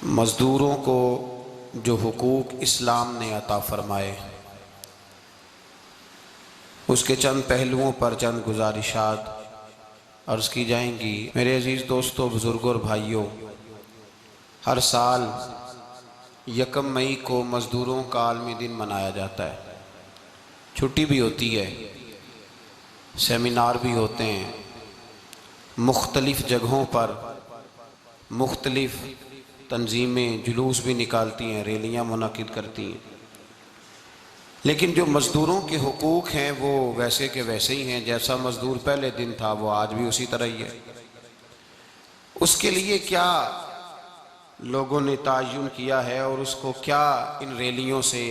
مزدوروں کو جو حقوق اسلام نے عطا فرمائے اس کے چند پہلوؤں پر چند گزارشات عرض کی جائیں گی۔ میرے عزیز دوستو، بزرگوں اور بھائیوں، ہر سال یکم مئی کو مزدوروں کا عالمی دن منایا جاتا ہے۔ چھٹی بھی ہوتی ہے، سیمینار بھی ہوتے ہیں، مختلف جگہوں پر مختلف تنظیمیں جلوس بھی نکالتی ہیں، ریلیاں منعقد کرتی ہیں، لیکن جو مزدوروں کے حقوق ہیں وہ ویسے کے ویسے ہی ہیں۔ جیسا مزدور پہلے دن تھا وہ آج بھی اسی طرح ہی ہے۔ اس کے لیے کیا لوگوں نے تعین کیا ہے اور اس کو کیا ان ریلیوں سے،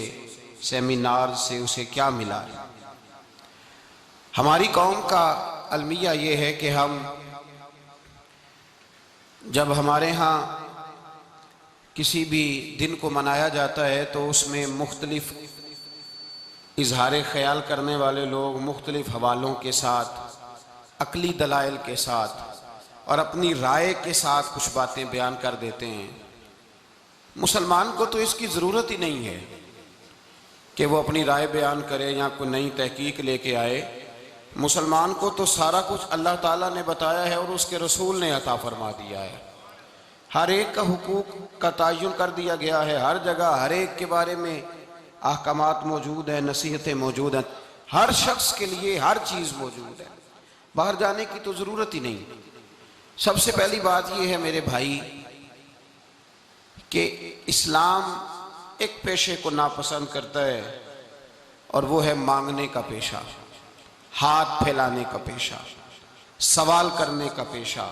سیمینار سے اسے کیا ملا ہے؟ ہماری قوم کا المیہ یہ ہے کہ ہم جب ہمارے ہاں کسی بھی دن کو منایا جاتا ہے تو اس میں مختلف اظہار خیال کرنے والے لوگ مختلف حوالوں کے ساتھ، عقلی دلائل کے ساتھ اور اپنی رائے کے ساتھ کچھ باتیں بیان کر دیتے ہیں۔ مسلمان کو تو اس کی ضرورت ہی نہیں ہے کہ وہ اپنی رائے بیان کرے یا کوئی نئی تحقیق لے کے آئے۔ مسلمان کو تو سارا کچھ اللہ تعالیٰ نے بتایا ہے اور اس کے رسول نے عطا فرما دیا ہے۔ ہر ایک کا حقوق کا تعین کر دیا گیا ہے، ہر جگہ ہر ایک کے بارے میں احکامات موجود ہیں، نصیحتیں موجود ہیں، ہر شخص کے لیے ہر چیز موجود ہے، باہر جانے کی تو ضرورت ہی نہیں۔ سب سے پہلی بات یہ ہے میرے بھائی کہ اسلام ایک پیشے کو ناپسند کرتا ہے اور وہ ہے مانگنے کا پیشہ، ہاتھ پھیلانے کا پیشہ، سوال کرنے کا پیشہ،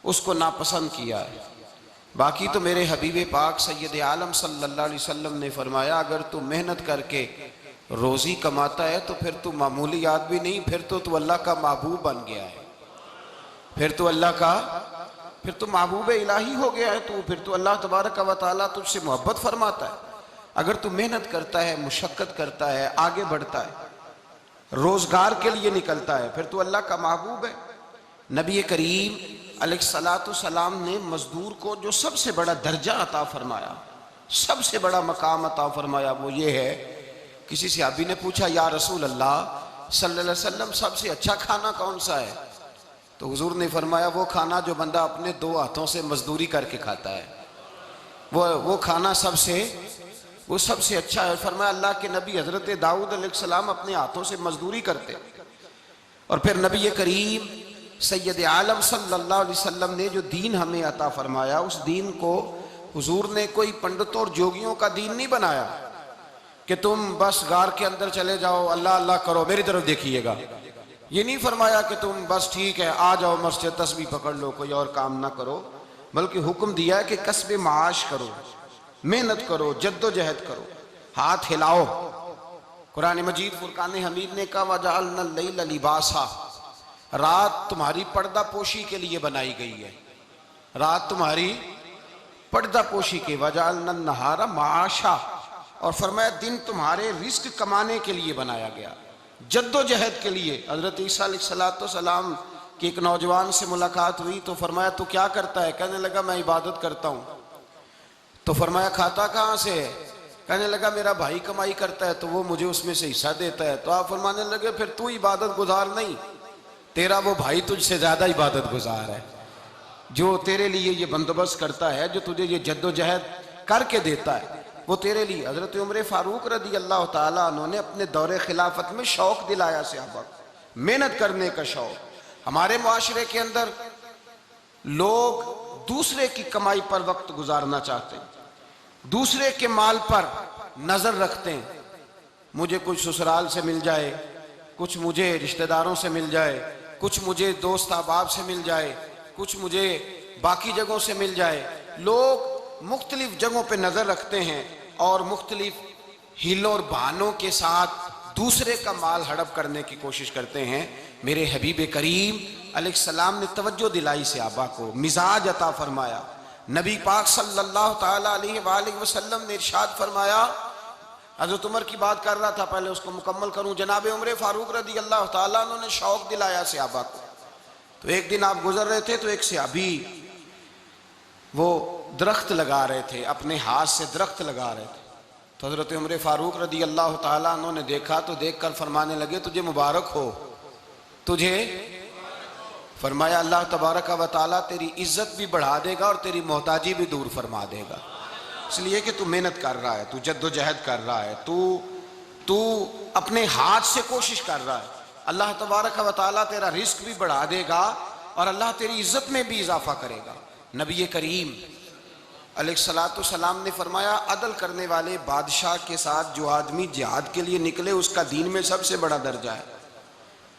اس کو ناپسند کیا ہے۔ باقی تو میرے حبیب پاک سید عالم صلی اللہ علیہ وسلم نے فرمایا اگر تو محنت کر کے روزی کماتا ہے تو پھر تو معمولی آدمی نہیں، پھر تو اللہ کا محبوب بن گیا ہے، پھر تو محبوب الہی ہو گیا ہے، پھر تو اللہ تبارک و تعالیٰ تجھ سے محبت فرماتا ہے۔ اگر تو محنت کرتا ہے، مشقت کرتا ہے، آگے بڑھتا ہے، روزگار کے لیے نکلتا ہے، پھر تو اللہ کا محبوب ہے۔ نبی کریم علیہ السلام نے مزدور کو جو سب سے بڑا درجہ عطا فرمایا، سب سے بڑا مقام عطا فرمایا وہ یہ ہے، کسی صحابی نے پوچھا یا رسول اللہ صلی اللہ علیہ وسلم سب سے اچھا کھانا کون سا ہے؟ تو حضور نے فرمایا وہ کھانا جو بندہ اپنے دو ہاتھوں سے مزدوری کر کے کھاتا ہے، وہ کھانا سب سے اچھا ہے۔ فرمایا اللہ کے نبی حضرت داؤد علیہ السلام اپنے ہاتھوں سے مزدوری کرتے، اور پھر نبی کریم سید عالم صلی اللہ علیہ وسلم نے جو دین ہمیں عطا فرمایا اس دین کو حضور نے کوئی پنڈتوں اور جوگیوں کا دین نہیں بنایا کہ تم بس غار کے اندر چلے جاؤ اللہ اللہ کرو میری طرف دیکھیے گا۔ یہ نہیں فرمایا کہ تم بس ٹھیک ہے آ جاؤ مسجد تسبیح پکڑ لو کوئی اور کام نہ کرو، بلکہ حکم دیا ہے کہ کسب معاش کرو، محنت کرو، جد و جہد کرو، ہاتھ ہلاؤ۔ قرآن مجید فرقان حمید نے کہا وَجَعَلْنَا اللَّيْلَ لِبَاسًا، رات تمہاری پردہ پوشی کے لیے بنائی گئی ہے، رات تمہاری پردہ پوشی کے، وَجَعَلْنَا النَّهَارَ مَعَاشًا، اور فرمایا دن تمہارے رزق کمانے کے لیے بنایا گیا، جد و جہد کے لیے۔ حضرت عیسیٰ علیہ السلام کی ایک نوجوان سے ملاقات ہوئی تو فرمایا تو کیا کرتا ہے؟ کہنے لگا میں عبادت کرتا ہوں۔ تو فرمایا کھاتا کہاں سے ہے؟ کہنے لگا میرا بھائی کمائی کرتا ہے تو وہ مجھے اس میں سے حصہ دیتا ہے۔ تو آپ فرمانے لگے پھر تو عبادت گزار نہیں، تیرا وہ بھائی تجھ سے زیادہ عبادت گزار ہے، جو تیرے لیے یہ بندوبست کرتا ہے، جو تجھے یہ جد و جہد کر کے دیتا ہے وہ تیرے لیے۔ حضرت عمر فاروق رضی اللہ تعالیٰ عنہ نے اپنے دور خلافت میں شوق دلایا صحابہ کو، محنت کرنے کا شوق۔ ہمارے معاشرے کے اندر لوگ دوسرے کی کمائی پر وقت گزارنا چاہتے ہیں، دوسرے کے مال پر نظر رکھتے ہیں، مجھے کچھ سسرال سے مل جائے، کچھ مجھے رشتہ داروں سے مل جائے، کچھ مجھے دوست احباب سے مل جائے، کچھ مجھے باقی جگہوں سے مل جائے۔ لوگ مختلف جگہوں پہ نظر رکھتے ہیں اور مختلف ہیلوں اور بہانوں کے ساتھ دوسرے کا مال ہڑپ کرنے کی کوشش کرتے ہیں۔ میرے حبیب کریم علیہ السلام نے توجہ دلائی صحابہ کو، مزاج عطا فرمایا۔ نبی پاک صلی اللہ تعالیٰ علیہ وآلہ وسلم نے ارشاد فرمایا، حضرت عمر کی بات کر رہا تھا پہلے اس کو مکمل کروں، جناب عمر فاروق رضی اللہ تعالیٰ عنہ نے شوق دلایا صحابہ کو۔ تو ایک دن آپ گزر رہے تھے تو ایک صحابی وہ درخت لگا رہے تھے، اپنے ہاتھ سے درخت لگا رہے تھے، تو حضرت عمر فاروق رضی اللہ تعالیٰ عنہ نے دیکھا تو دیکھ کر فرمانے لگے تجھے مبارک ہو، تجھے فرمایا اللہ تبارک و تعالیٰ تیری عزت بھی بڑھا دے گا اور تیری محتاجی بھی دور فرما دے گا، اس لیے کہ تو محنت کر رہا ہے، تو جد و جہد کر رہا ہے، تو اپنے ہاتھ سے کوشش کر رہا ہے، اللہ تبارک و تعالیٰ تیرا رزق بھی بڑھا دے گا اور اللہ تیری عزت میں بھی اضافہ کرے گا۔ نبی کریم علیہ السلام نے فرمایا عدل کرنے والے بادشاہ کے ساتھ جو آدمی جہاد کے لیے نکلے اس کا دین میں سب سے بڑا درجہ ہے،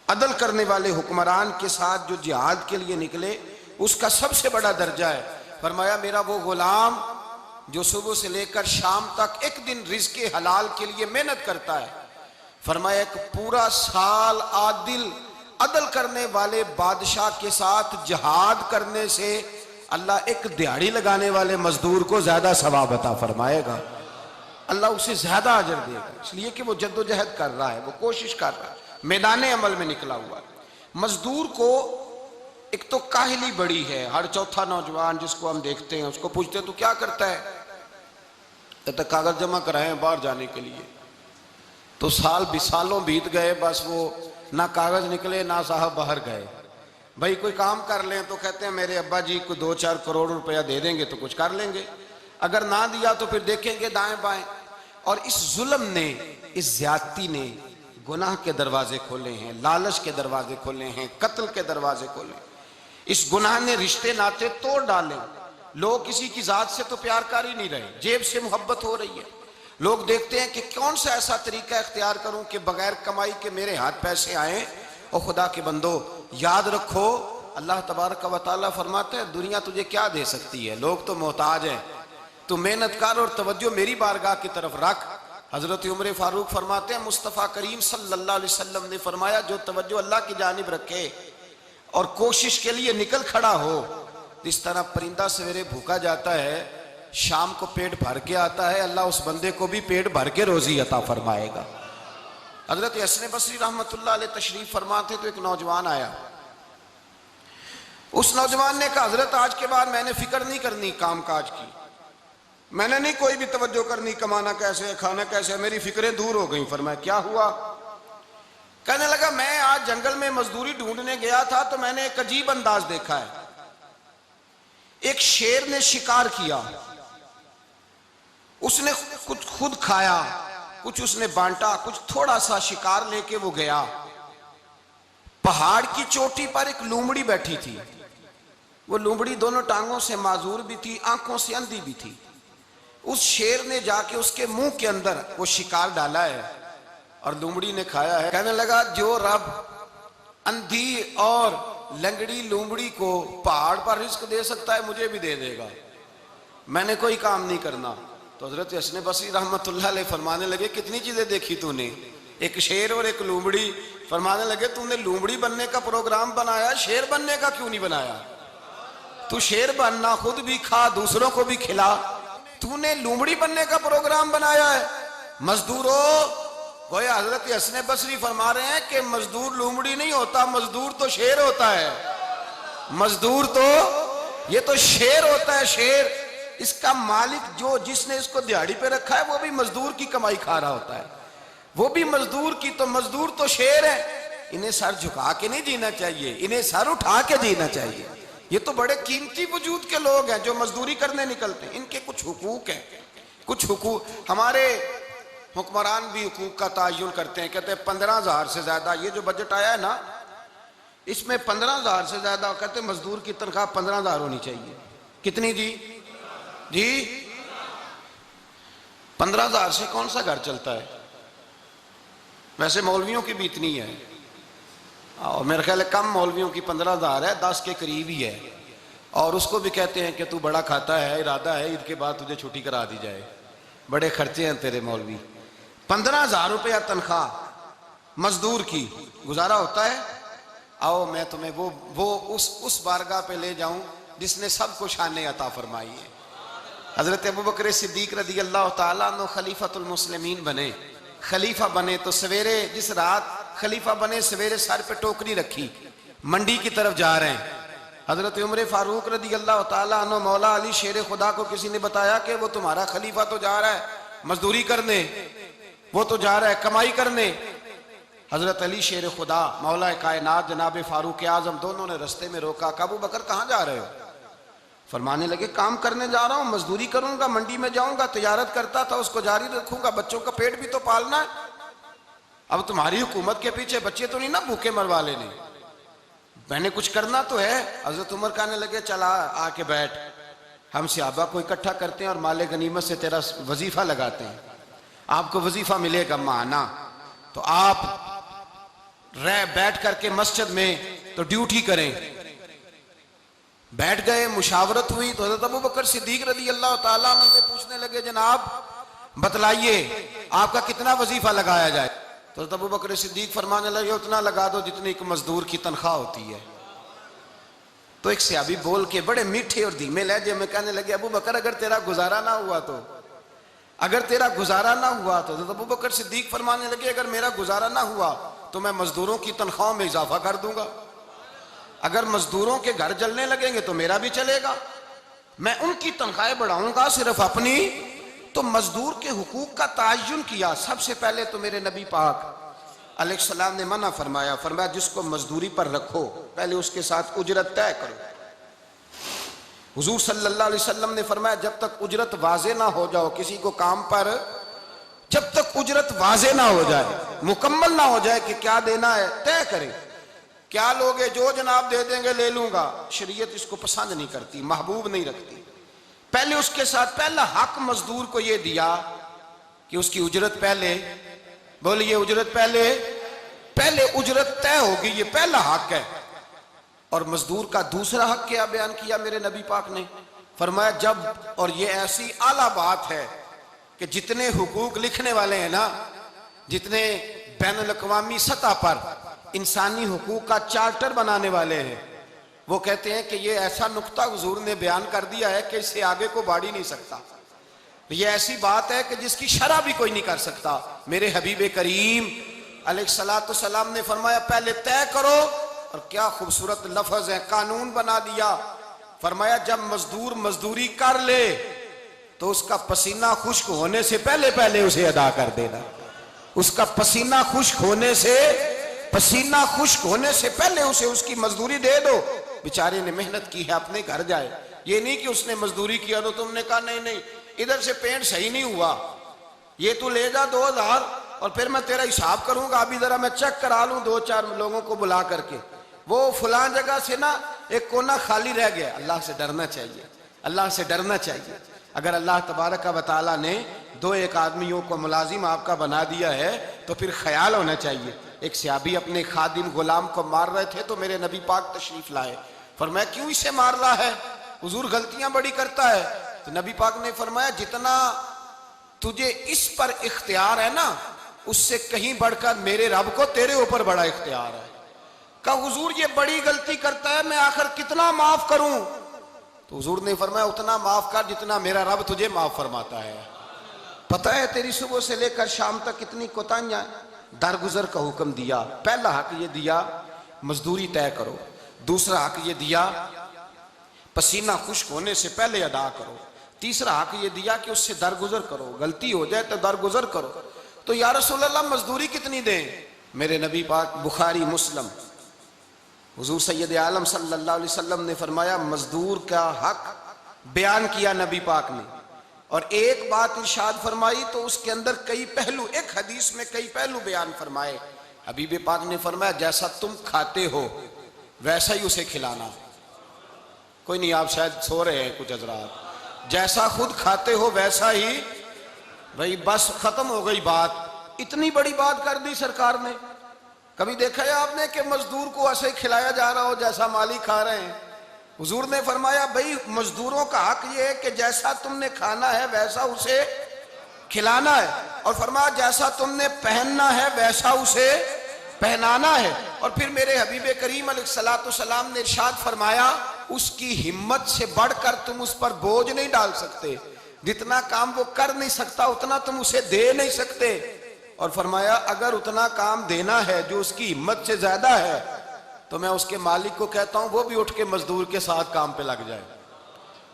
عدل کرنے والے حکمران کے ساتھ جو جہاد کے لیے نکلے اس کا سب سے بڑا درجہ ہے۔ فرمایا میرا وہ غلام جو صبح سے لے کر شام تک ایک دن رزق حلال کے لیے محنت کرتا ہے، فرمایا ایک پورا سال عدل کرنے والے بادشاہ کے ساتھ جہاد کرنے سے اللہ ایک دیہڑی لگانے والے مزدور کو زیادہ ثواب عطا فرمائے گا، اللہ اسے زیادہ اجر دے گا، اس لیے کہ وہ جد و جہد کر رہا ہے، وہ کوشش کر رہا ہے، میدان عمل میں نکلا ہوا ہے۔ مزدور کو ایک تو کاہلی بڑی ہے، ہر چوتھا نوجوان جس کو ہم دیکھتے ہیں اس کو پوچھتے تو کیا کرتا ہے، کہتا کاغذ جمع کرائیں باہر جانے کے لیے، تو سالوں بیت گئے، بس وہ نہ کاغذ نکلے نہ صاحب باہر گئے۔ بھائی کوئی کام کر لیں تو کہتے ہیں میرے ابا جی کو 2-4 کروڑ روپیہ دے دیں گے تو کچھ کر لیں گے، اگر نہ دیا تو پھر دیکھیں گے دائیں بائیں۔ اور اس ظلم نے، اس زیادتی نے گناہ کے دروازے کھولے ہیں، لالچ کے دروازے کھولے ہیں، قتل کے دروازے کھولے ہیں، اس گناہ نے رشتے ناتے توڑ ڈالے، لوگ کسی کی ذات سے تو پیار کر ہی نہیں رہے، جیب سے محبت ہو رہی ہے، لوگ دیکھتے ہیں کہ کون سا ایسا طریقہ اختیار کروں کہ بغیر کمائی کے میرے ہاتھ پیسے آئیں۔ اور خدا کے بندو یاد رکھو اللہ تبارک و تعالیٰ فرماتا ہے دنیا تجھے کیا دے سکتی ہے، لوگ تو محتاج ہیں، تو محنت کر اور توجہ میری بارگاہ کی طرف رکھ۔ حضرت عمر فاروق فرماتے ہیں مصطفیٰ کریم صلی اللہ علیہ وسلم نے فرمایا جو توجہ اللہ کی جانب رکھے اور کوشش کے لیے نکل کھڑا ہو، جس طرح پرندہ سویرے بھوکا جاتا ہے شام کو پیٹ بھر کے آتا ہے، اللہ اس بندے کو بھی پیٹ بھر کے روزی عطا فرمائے گا۔ حضرت حسن بصری رحمت اللہ علیہ تشریف فرماتے تو ایک نوجوان آیا، اس نوجوان نے کہا حضرت آج کے بعد میں نے فکر نہیں کرنی کام کاج کی، میں نے نہیں کوئی بھی توجہ کرنی کمانا کیسے ہے کھانا کیسے ہے، میری فکریں دور ہو گئیں۔ فرمایا کیا ہوا؟ کہنے لگا میں آج جنگل میں مزدوری ڈھونڈنے گیا تھا تو میں نے ایک عجیب انداز دیکھا ہے، ایک شیر نے شکار کیا، اس نے کچھ خود کھایا، کچھ اس نے بانٹا، کچھ تھوڑا سا شکار لے کے وہ گیا، پہاڑ کی چوٹی پر ایک لومڑی بیٹھی تھی، وہ لومڑی دونوں ٹانگوں سے معذور بھی تھی، آنکھوں سے اندھی بھی تھی، اس شیر نے جا کے اس کے منہ کے اندر وہ شکار ڈالا ہے اور لومڑی نے کھایا ہے۔ کہنے لگا جو رب اندھی اور لنگڑی لومڑی کو پہاڑ پر رزق دے سکتا ہے مجھے بھی دے دے گا، میں نے کوئی کام نہیں کرنا۔ تو حضرت حسن بصری رحمت اللہ علیہ فرمانے لگے کتنی چیزیں دیکھی تو نے، ایک شیر اور ایک لومڑی، فرمانے لگے تو نے لومڑی بننے کا پروگرام بنایا، شیر بننے کا کیوں نہیں بنایا؟ تو شیر بننا، خود بھی کھا دوسروں کو بھی کھلا، تو نے لومڑی بننے کا پروگرام بنایا ہے۔ مزدورو گویا حضرت حسن بصری فرما رہے ہیں کہ مزدور لومڑی نہیں ہوتا، مزدور تو شیر ہوتا ہے، مزدور تو یہ تو شیر ہوتا ہے، شیر۔ اس کا مالک جو جس نے اس کو دیہڑی پہ رکھا ہے وہ بھی مزدور کی کمائی کھا رہا ہوتا ہے، وہ بھی مزدور کی، تو مزدور تو شیر ہے، انہیں سر جھکا کے نہیں جینا چاہیے، انہیں سر اٹھا کے جینا چاہیے۔ یہ تو بڑے قیمتی وجود کے لوگ ہیں جو مزدوری کرنے نکلتے ہیں، ان کے کچھ حقوق ہیں، کچھ حقوق۔ ہمارے حکمران بھی حقوق کا تعین کرتے ہیں، کہتے ہیں 15,000 سے زیادہ، یہ جو بجٹ آیا ہے نا اس میں 15,000 سے زیادہ، کہتے ہیں مزدور کی تنخواہ 15,000 ہونی چاہیے۔ کتنی جی 15,000 سے کون سا گھر چلتا ہے؟ ویسے مولویوں کی بھی اتنی ہے، اور میرے خیال ہے کم مولویوں کی 15,000 ہے، 10 کے قریب ہی ہے، اور اس کو بھی کہتے ہیں کہ تو بڑا کھاتا ہے، ارادہ ہے عید کے بعد تجھے چھٹی کرا دی جائے، بڑے خرچے ہیں تیرے مولوی۔ 15,000 روپیہ تنخواہ مزدور کی، گزارا ہوتا ہے؟ آؤ میں تمہیں وہ اس بارگاہ پہ لے جاؤں جس نے سب کو شان عطا فرمائی ہے۔ حضرت ابوبکر صدیق رضی اللہ تعالیٰ عنہ خلیفۃ المسلمین بنے، خلیفہ بنے تو سویرے جس رات خلیفہ بنے سویرے سر پہ ٹوکری رکھی، منڈی کی طرف جا رہے ہیں، حضرت عمر فاروق رضی اللہ تعالیٰ عنہ مولا علی شیر خدا کو کسی نے بتایا کہ وہ تمہارا خلیفہ تو جا رہا ہے مزدوری کرنے، وہ تو جا رہا ہے کمائی کرنے۔ حضرت علی شیر خدا مولا کائنات جناب فاروق اعظم دونوں نے رستے میں روکا کہ ابو بکر کہاں جا رہے ہو؟ فرمانے لگے کام کرنے جا رہا ہوں، مزدوری کروں گا، منڈی میں جاؤں گا، تجارت کرتا تھا اس کو جاری رکھوں گا، بچوں کا پیٹ بھی تو پالنا ہے۔ اب تمہاری حکومت کے پیچھے بچے تو نہیں نا بھوکے مروا لینے، میں نے کچھ کرنا تو ہے۔ حضرت عمر کہنے لگے چلا آ کے بیٹھ، ہم صحابہ کو اکٹھا کرتے ہیں اور مال غنیمت سے تیرا وظیفہ لگاتے ہیں، آپ کو وظیفہ ملے گا ماہانہ، تو آپ بیٹھ کر کے مسجد میں تو ڈیوٹی کریں۔ بیٹھ گئے، مشاورت ہوئی تو حضرت ابو بکر صدیق رضی اللہ تعالیٰ عنہ سے پوچھنے لگے جناب بتلائیے آپ کا کتنا وظیفہ لگایا جائے؟ تو حضرت ابو بکر صدیق فرمانے لگے اتنا لگا دو جتنی ایک مزدور کی تنخواہ ہوتی ہے۔ تو ایک صحابی بول کے بڑے میٹھے اور دھیمے لہجے میں کہنے لگے ابو بکر اگر تیرا گزارا نہ ہوا تو، اگر تیرا گزارا نہ ہوا تو حضرت ابو بکر صدیق فرمانے لگے اگر میرا گزارا نہ ہوا تو میں مزدوروں کی تنخواہوں میں اضافہ کر دوں گا، اگر مزدوروں کے گھر جلنے لگیں گے تو میرا بھی چلے گا، میں ان کی تنخواہیں بڑھاؤں گا صرف اپنی۔ تو مزدور کے حقوق کا تعین کیا۔ سب سے پہلے تو میرے نبی پاک علیہ السلام نے منع فرمایا، فرمایا جس کو مزدوری پر رکھو پہلے اس کے ساتھ اجرت طے کرو۔ حضور صلی اللہ علیہ وسلم نے فرمایا جب تک اجرت واضح نہ ہو جاؤ کسی کو کام پر، جب تک اجرت واضح نہ ہو جائے، مکمل نہ ہو جائے کہ کیا دینا ہے، طے کرے۔ کیا لوگ جو جناب دے دیں گے لے لوں گا، شریعت اس کو پسند نہیں کرتی، محبوب نہیں رکھتی۔ پہلے اس کے ساتھ پہلا حق مزدور کو یہ دیا کہ اس کی اجرت پہلے، بولیے اجرت پہلے اجرت طے ہوگی، یہ پہلا حق ہے۔ اور مزدور کا دوسرا حق کیا بیان کیا میرے نبی پاک نے؟ فرمایا جب، اور یہ ایسی اعلیٰ بات ہے کہ جتنے حقوق لکھنے والے ہیں نا، جتنے بین الاقوامی سطح پر انسانی حقوق کا چارٹر بنانے والے ہیں، وہ کہتے ہیں کہ یہ ایسا نقطہ حضور نے بیان کر دیا ہے کہ اس سے آگے کو بڑھ ہی نہیں سکتا، یہ ایسی بات ہے کہ جس کی شرح بھی کوئی نہیں کر سکتا۔ میرے حبیب کریم علیہ السلام نے فرمایا پہلے طے کرو، اور کیا خوبصورت لفظ ہے، قانون بنا دیا۔ فرمایا جب مزدور مزدوری کر لے تو اس کا پسینہ خشک ہونے سے پہلے اسے ادا کر دینا، اس کا پسینہ خشک ہونے سے پہلے اسے اس کی مزدوری دے دو۔ بیچارے نے محنت کی ہے، اپنے گھر جائے، یہ نہیں کہ اس نے مزدوری کیا تو تم نے کہا نہیں ادھر سے پینٹ صحیح نہیں ہوا، یہ تو لے جا 2000 اور پھر میں تیرا حساب کروں گا، ابھی ذرا میں چیک کرا لوں 2-4 لوگوں کو بلا کر کے، وہ فلاں جگہ سے نا ایک کونا خالی رہ گیا۔ اللہ سے ڈرنا چاہیے، اللہ سے ڈرنا چاہیے۔ اگر اللہ تبارک و تعالیٰ نے 2-1 آدمیوں کو ملازم آپ کا بنا دیا ہے تو پھر خیال ہونا چاہیے۔ ایک صحابی اپنے خادم غلام کو مار رہے تھے تو میرے نبی پاک تشریف لائے، فرمایا کیوں اسے مار رہا ہے؟ حضور غلطیاں بڑی کرتا ہے۔ تو نبی پاک نے فرمایا جتنا تجھے اس پر اختیار ہے نا، اس سے کہیں بڑھ کر میرے رب کو تیرے اوپر بڑا اختیار ہے۔ کہا حضور یہ بڑی غلطی کرتا ہے، میں آخر کتنا معاف کروں؟ تو حضور نے فرمایا اتنا معاف کر جتنا میرا رب تجھے معاف فرماتا ہے۔ پتہ ہے تیری صبح سے لے کر شام تک کتنی کوتاہیاں، درگزر کا حکم دیا۔ پہلا حق یہ دیا مزدوری طے کرو، دوسرا حق یہ دیا پسینہ خشک ہونے سے پہلے ادا کرو، تیسرا حق یہ دیا کہ اس سے درگزر کرو، غلطی ہو جائے تو درگزر کرو۔ تو یا رسول اللہ مزدوری کتنی دیں؟ میرے نبی پاک بخاری مسلم حضور سید عالم صلی اللہ علیہ وسلم نے فرمایا مزدور کا حق بیان کیا نبی پاک نے، اور ایک بات ارشاد فرمائی تو اس کے اندر کئی پہلو، ایک حدیث میں کئی پہلو بیان فرمائے۔ حبیب پاک نے فرمایا جیسا تم کھاتے ہو ویسا ہی اسے کھلانا۔ کوئی نہیں، آپ شاید سو رہے ہیں کچھ حضرات، جیسا خود کھاتے ہو ویسا ہی، بھئی بس ختم ہو گئی بات۔ اتنی بڑی بات کر دی سرکار نے۔ کبھی دیکھا ہے آپ نے کہ مزدور کو ایسے کھلایا جا رہا ہو جیسا مالی کھا رہے ہیں؟ حضور نے فرمایا بھئی مزدوروں کا حق یہ ہے کہ جیسا تم نے کھانا ہے ویسا اسے کھلانا ہے، اور فرمایا جیسا تم نے پہننا ہے ویسا اسے پہنانا ہے۔ اور پھر میرے حبیب کریم علیہ السلام نے ارشاد فرمایا اس کی ہمت سے بڑھ کر تم اس پر بوجھ نہیں ڈال سکتے، جتنا کام وہ کر نہیں سکتا اتنا تم اسے دے نہیں سکتے۔ اور فرمایا اگر اتنا کام دینا ہے جو اس کی ہمت سے زیادہ ہے تو میں اس کے مالک کو کہتا ہوں وہ بھی اٹھ کے مزدور کے ساتھ کام پہ لگ جائے،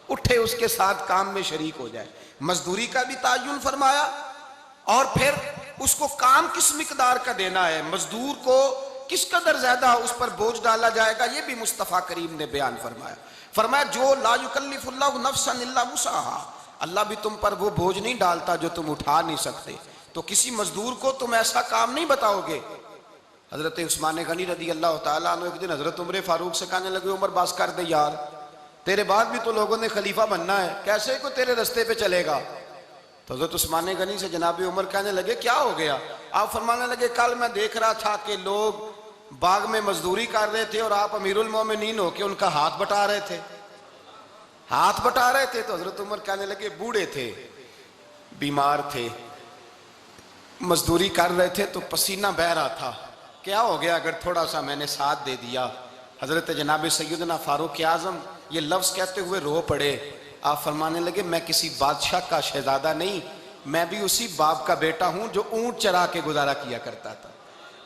اٹھے اس کے ساتھ کام میں شریک ہو جائے۔ مزدوری کا بھی تعین فرمایا، اور پھر اس کو کام کس مقدار کا دینا ہے، مزدور کو کس قدر زیادہ اس پر بوجھ ڈالا جائے گا، یہ بھی مصطفیٰ کریم نے بیان فرمایا۔ فرمایا جو لا یکلف اللہ نفسا الا وسعها، اللہ بھی تم پر وہ بوجھ نہیں ڈالتا جو تم اٹھا نہیں سکتے، تو کسی مزدور کو تم ایسا کام نہیں بتاؤ گے۔ حضرت عثمان غنی رضی اللہ تعالیٰ عنہ ایک دن حضرت عمر فاروق سے کہنے لگے عمر بس کر دے یار، تیرے بعد بھی تو لوگوں نے خلیفہ بننا ہے، کیسے کوئی تیرے رستے پہ چلے گا؟ تو حضرت عثمان غنی سے جناب عمر کہنے لگے کیا ہو گیا؟ آپ فرمانے لگے کل میں دیکھ رہا تھا کہ لوگ باغ میں مزدوری کر رہے تھے اور آپ امیر المومنین ہو کے ان کا ہاتھ بٹا رہے تھے، ہاتھ بٹا رہے تھے۔ تو حضرت عمر کہنے لگے بوڑھے تھے، بیمار تھے، مزدوری کر رہے تھے تو پسینہ بہہ رہا تھا، کیا ہو گیا اگر تھوڑا سا میں نے ساتھ دے دیا؟ حضرت جناب سیدنا فاروق اعظم یہ لفظ کہتے ہوئے رو پڑے۔ آپ فرمانے لگے میں کسی بادشاہ کا شہزادہ نہیں، میں بھی اسی باپ کا بیٹا ہوں جو اونٹ چرا کے گزارا کیا کرتا تھا۔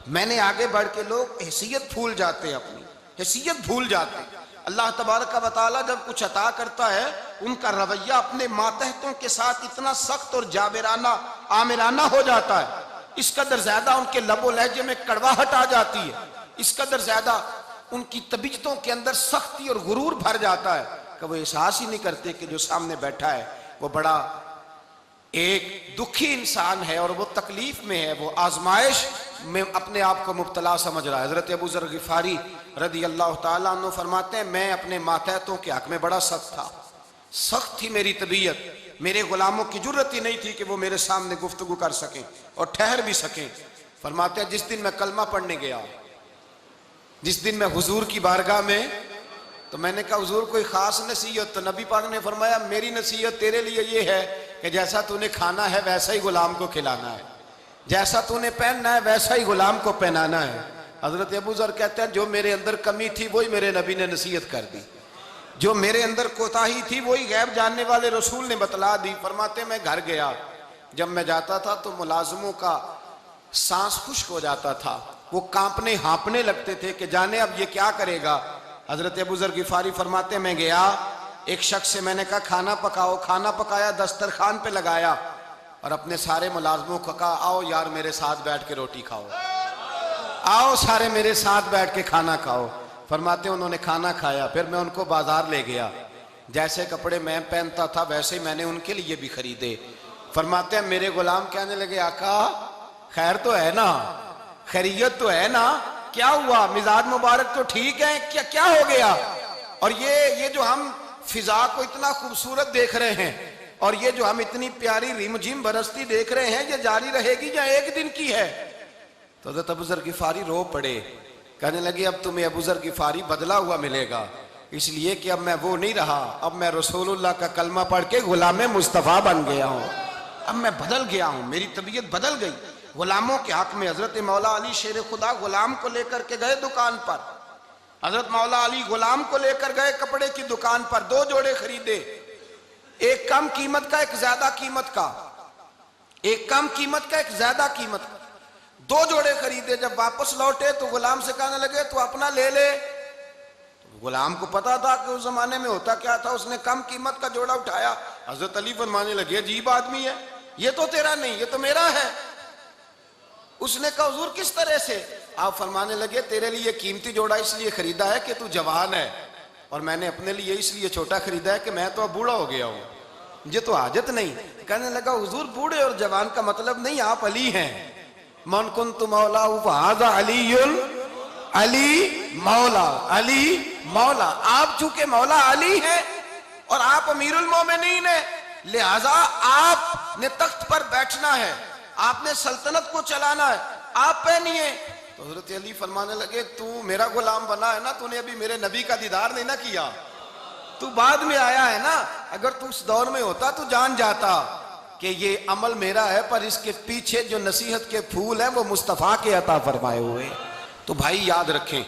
میں نے آگے بڑھ کے لوگ حیثیت بھول جاتے، اپنی حیثیت بھول جاتے۔ اللہ تبارک و تعالیٰ جب کچھ عطا کرتا ہے ان کا رویہ اپنے ماتحتوں کے ساتھ اتنا سخت اور جابرانہ آمرانہ ہو جاتا ہے، اس قدر زیادہ ان کے لب و لہجے میں کڑواہٹ آ جاتی ہے، اس قدر زیادہ ان کی طبیعتوں کے اندر سختی اور غرور بھر جاتا ہے کہ وہ احساس ہی نہیں کرتے کہ جو سامنے بیٹھا ہے وہ بڑا ایک دکھی انسان ہے اور وہ تکلیف میں ہے، وہ آزمائش میں اپنے آپ کو مبتلا سمجھ رہا ہے۔ حضرت ابو ذر غفاری رضی اللہ تعالیٰ عنہ فرماتے ہیں میں اپنے ماتحتوں کے حق میں بڑا سخت تھا، سخت تھی میری طبیعت، میرے غلاموں کی جرت ہی نہیں تھی کہ وہ میرے سامنے گفتگو کر سکیں اور ٹھہر بھی سکیں۔ فرماتے ہیں جس دن میں کلمہ پڑھنے گیا، جس دن میں حضور کی بارگاہ میں، تو میں نے کہا حضور کوئی خاص نصیحت؟ تو نبی پاک نے فرمایا میری نصیحت تیرے لیے یہ ہے کہ جیسا تو نے کھانا ہے ویسا ہی غلام کو کھلانا ہے، جیسا تو نے پہننا ہے ویسا ہی غلام کو پہنانا ہے۔ حضرت ابو ذر کہتے ہیں جو میرے اندر کمی تھی وہی میرے نبی نے نصیحت کر دی، جو میرے اندر کوتاہی تھی وہی غیب جاننے والے رسول نے بتلا دی۔ فرماتے میں گھر گیا، جب میں جاتا تھا تو ملازموں کا سانس خشک ہو جاتا تھا، وہ کانپنے ہانپنے لگتے تھے کہ جانے اب یہ کیا کرے گا۔ حضرت ابو ذر غفاری فرماتے میں گیا، ایک شخص سے میں نے کہا کھانا پکاؤ، کھانا پکایا، دسترخوان پہ لگایا اور اپنے سارے ملازموں کو کہا آؤ یار میرے ساتھ بیٹھ کے روٹی کھاؤ، آؤ سارے میرے ساتھ بیٹھ کے کھانا کھاؤ۔ فرماتے ہیں انہوں نے کھانا کھایا، پھر میں ان کو بازار لے گیا، جیسے کپڑے میں پہنتا تھا ویسے ہی میں نے ان کے لیے بھی خریدے۔ فرماتے ہیں میرے غلام کہنے لگے آقا خیر تو ہے نا، خیریت تو ہے نا، کیا ہوا؟ مزاج مبارک تو ٹھیک ہے، کیا ہو گیا؟ اور یہ جو ہم فضا کو اتنا خوبصورت دیکھ رہے ہیں اور یہ جو ہم اتنی پیاری ریم جھم برستی دیکھ رہے ہیں، یہ جاری رہے گی یا ایک دن کی ہے؟ تو حضرت ابو ذر غفاری رو پڑے، کہنے لگے اب تمہیں ابو ذر غفاری بدلا ہوا ملے گا، اس لیے کہ اب میں وہ نہیں رہا، اب میں رسول اللہ کا کلمہ پڑھ کے غلام مصطفیٰ بن گیا ہوں، اب میں بدل گیا ہوں، میری طبیعت بدل گئی۔ غلاموں کے حق میں حضرت مولا علی شیر خدا غلام کو لے کر کے گئے دکان پر، حضرت مولا علی غلام کو لے کر گئے کپڑے کی دکان پر، 2 جوڑے خریدے، ایک کم قیمت کا ایک زیادہ قیمت کا، ایک کم قیمت کا ایک زیادہ قیمت کا، 2 جوڑے خریدے۔ جب واپس لوٹے تو غلام سے کہنے لگے تو اپنا لے لے۔ غلام کو پتا تھا کہ اس زمانے میں ہوتا کیا تھا، اس نے کم قیمت کا جوڑا اٹھایا۔ حضرت علی فرمانے لگے عجیب آدمی ہے، یہ تو تیرا نہیں، یہ تو میرا ہے۔ اس نے کہا حضور کس طرح سے؟ آپ فرمانے لگے تیرے لیے قیمتی جوڑا اس لیے خریدا ہے کہ تو جوان ہے، اور میں نے اپنے لیے اس لیے چھوٹا خریدا ہے کہ میں تو اب بوڑھا ہو گیا ہوں، مجھے تو حاجت نہیں۔ کہنے لگا حضور بوڑھے اور جوان کا مطلب نہیں، آپ علی ہیں، من کنت مولا فہذا علی علی مولا، علی مولا، آپ چونکہ مولا علی ہیں اور آپ امیر المومنین ہیں، لہذا آپ نے تخت پر بیٹھنا ہے، آپ نے سلطنت کو چلانا ہے، آپ پہنیے۔ تو حضرت علی فرمانے لگے تو میرا غلام بنا ہے نا، تو نے ابھی میرے نبی کا دیدار نہیں نہ کیا، تو بعد میں آیا ہے نا، اگر تو اس دور میں ہوتا تو جان جاتا کہ یہ عمل میرا ہے، پر اس کے پیچھے جو نصیحت کے پھول ہیں وہ مصطفیٰ کے عطا فرمائے ہوئے۔ تو بھائی یاد رکھیں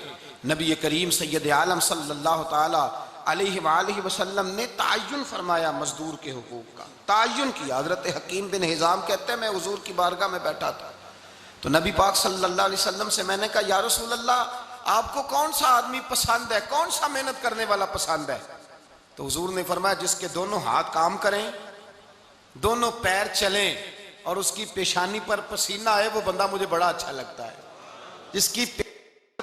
نبی کریم سید عالم صلی اللہ تعالی علیہ وآلہ وسلم نے تعین فرمایا مزدور کے حقوق کا، تعین کیا۔ حضرت حکیم بن حزام کہتے ہیں میں حضور کی بارگاہ میں بیٹھا تھا تو نبی پاک صلی اللہ علیہ وسلم سے میں نے کہا یا رسول اللہ آپ کو کون سا آدمی پسند ہے، کون سا محنت کرنے والا پسند ہے؟ تو حضور نے فرمایا جس کے دونوں ہاتھ کام کریں، دونوں پیر چلیں اور اس کی پیشانی پر پسینہ آئے، وہ بندہ مجھے بڑا اچھا لگتا ہے۔ جس کی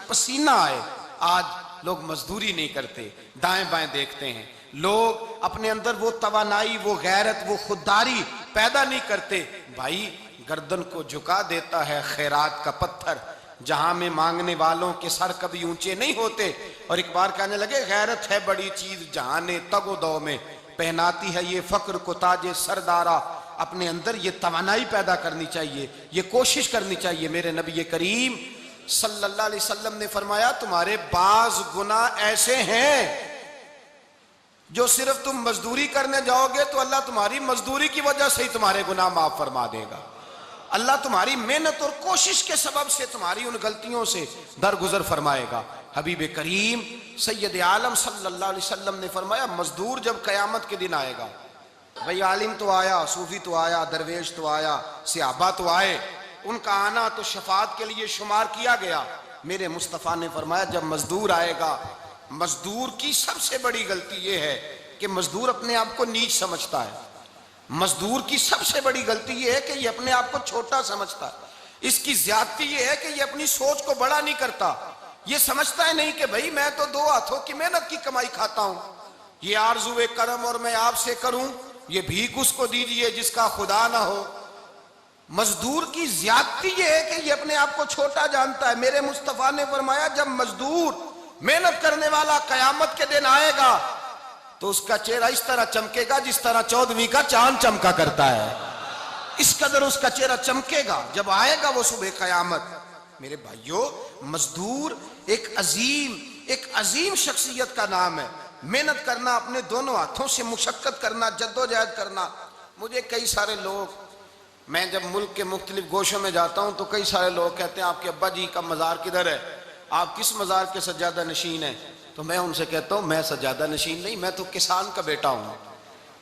پسینہ آئے۔ آج لوگ مزدوری نہیں کرتے، دائیں بائیں دیکھتے ہیں، لوگ اپنے اندر وہ توانائی، وہ غیرت، وہ خودداری پیدا نہیں کرتے۔ بھائی گردن کو جھکا دیتا ہے خیرات کا پتھر، جہاں میں مانگنے والوں کے سر کبھی اونچے نہیں ہوتے۔ اور ایک بار کہنے لگے غیرت ہے بڑی چیز جہاں تگ و دو میں، پہناتی ہے یہ فقر کو تاج سردارا۔ اپنے اندر یہ توانائی پیدا کرنی چاہیے، یہ کوشش کرنی چاہیے۔ میرے نبی کریم صلی اللہ علیہ وسلم نے فرمایا تمہارے بعض گناہ ایسے ہیں جو صرف تم مزدوری کرنے جاؤ گے تو اللہ تمہاری مزدوری کی وجہ سے ہی تمہارے گناہ معاف فرما دے گا۔ اللہ تمہاری محنت اور کوشش کے سبب سے تمہاری ان غلطیوں سے درگزر فرمائے گا۔ حبیب کریم سید عالم صلی اللہ علیہ وسلم نے فرمایا مزدور جب قیامت کے دن آئے گا، بھئی عالم تو آیا، صوفی تو آیا، درویش تو آیا، صحابہ تو آئے، ان کا آنا تو شفاعت کے لیے شمار کیا گیا۔ میرے مصطفیٰ نے فرمایا جب مزدور آئے گا، مزدور کی سب سے بڑی غلطی یہ ہے کہ مزدور اپنے آپ کو نیچ سمجھتا ہے۔ مزدور کی سب سے بڑی غلطی یہ ہے کہ یہ اپنے آپ کو چھوٹا سمجھتا ہے۔ اس کی زیادتی یہ ہے کہ یہ اپنی سوچ کو بڑا نہیں کرتا، یہ سمجھتا ہے نہیں کہ بھئی میں تو دو ہاتھوں کی محنت کی کمائی کھاتا ہوں، یہ آرزو کرم اور میں آپ سے کروں، یہ بھیک اس کو دیجئے جس کا خدا نہ ہو۔ مزدور کی زیادتی یہ ہے کہ یہ اپنے آپ کو چھوٹا جانتا ہے۔ میرے مصطفیٰ نے فرمایا جب مزدور محنت کرنے والا قیامت کے دن آئے گا تو اس کا چہرہ اس طرح چمکے گا جس طرح 14ویں کا چاند چمکا کرتا ہے، اس قدر اس کا چہرہ چمکے گا جب آئے گا وہ صبح قیامت۔ میرے بھائیوں مزدور ایک عظیم شخصیت کا نام ہے۔ محنت کرنا، اپنے دونوں ہاتھوں سے مشقت کرنا، جدوجہد کرنا۔ مجھے کئی سارے لوگ، میں جب ملک کے مختلف گوشوں میں جاتا ہوں تو کئی سارے لوگ کہتے ہیں آپ کے ابا جی کا مزار کدھر ہے، آپ کس مزار کے سجادہ نشین ہیں؟ تو میں ان سے کہتا ہوں میں سجادہ نشین نہیں، میں تو کسان کا بیٹا ہوں،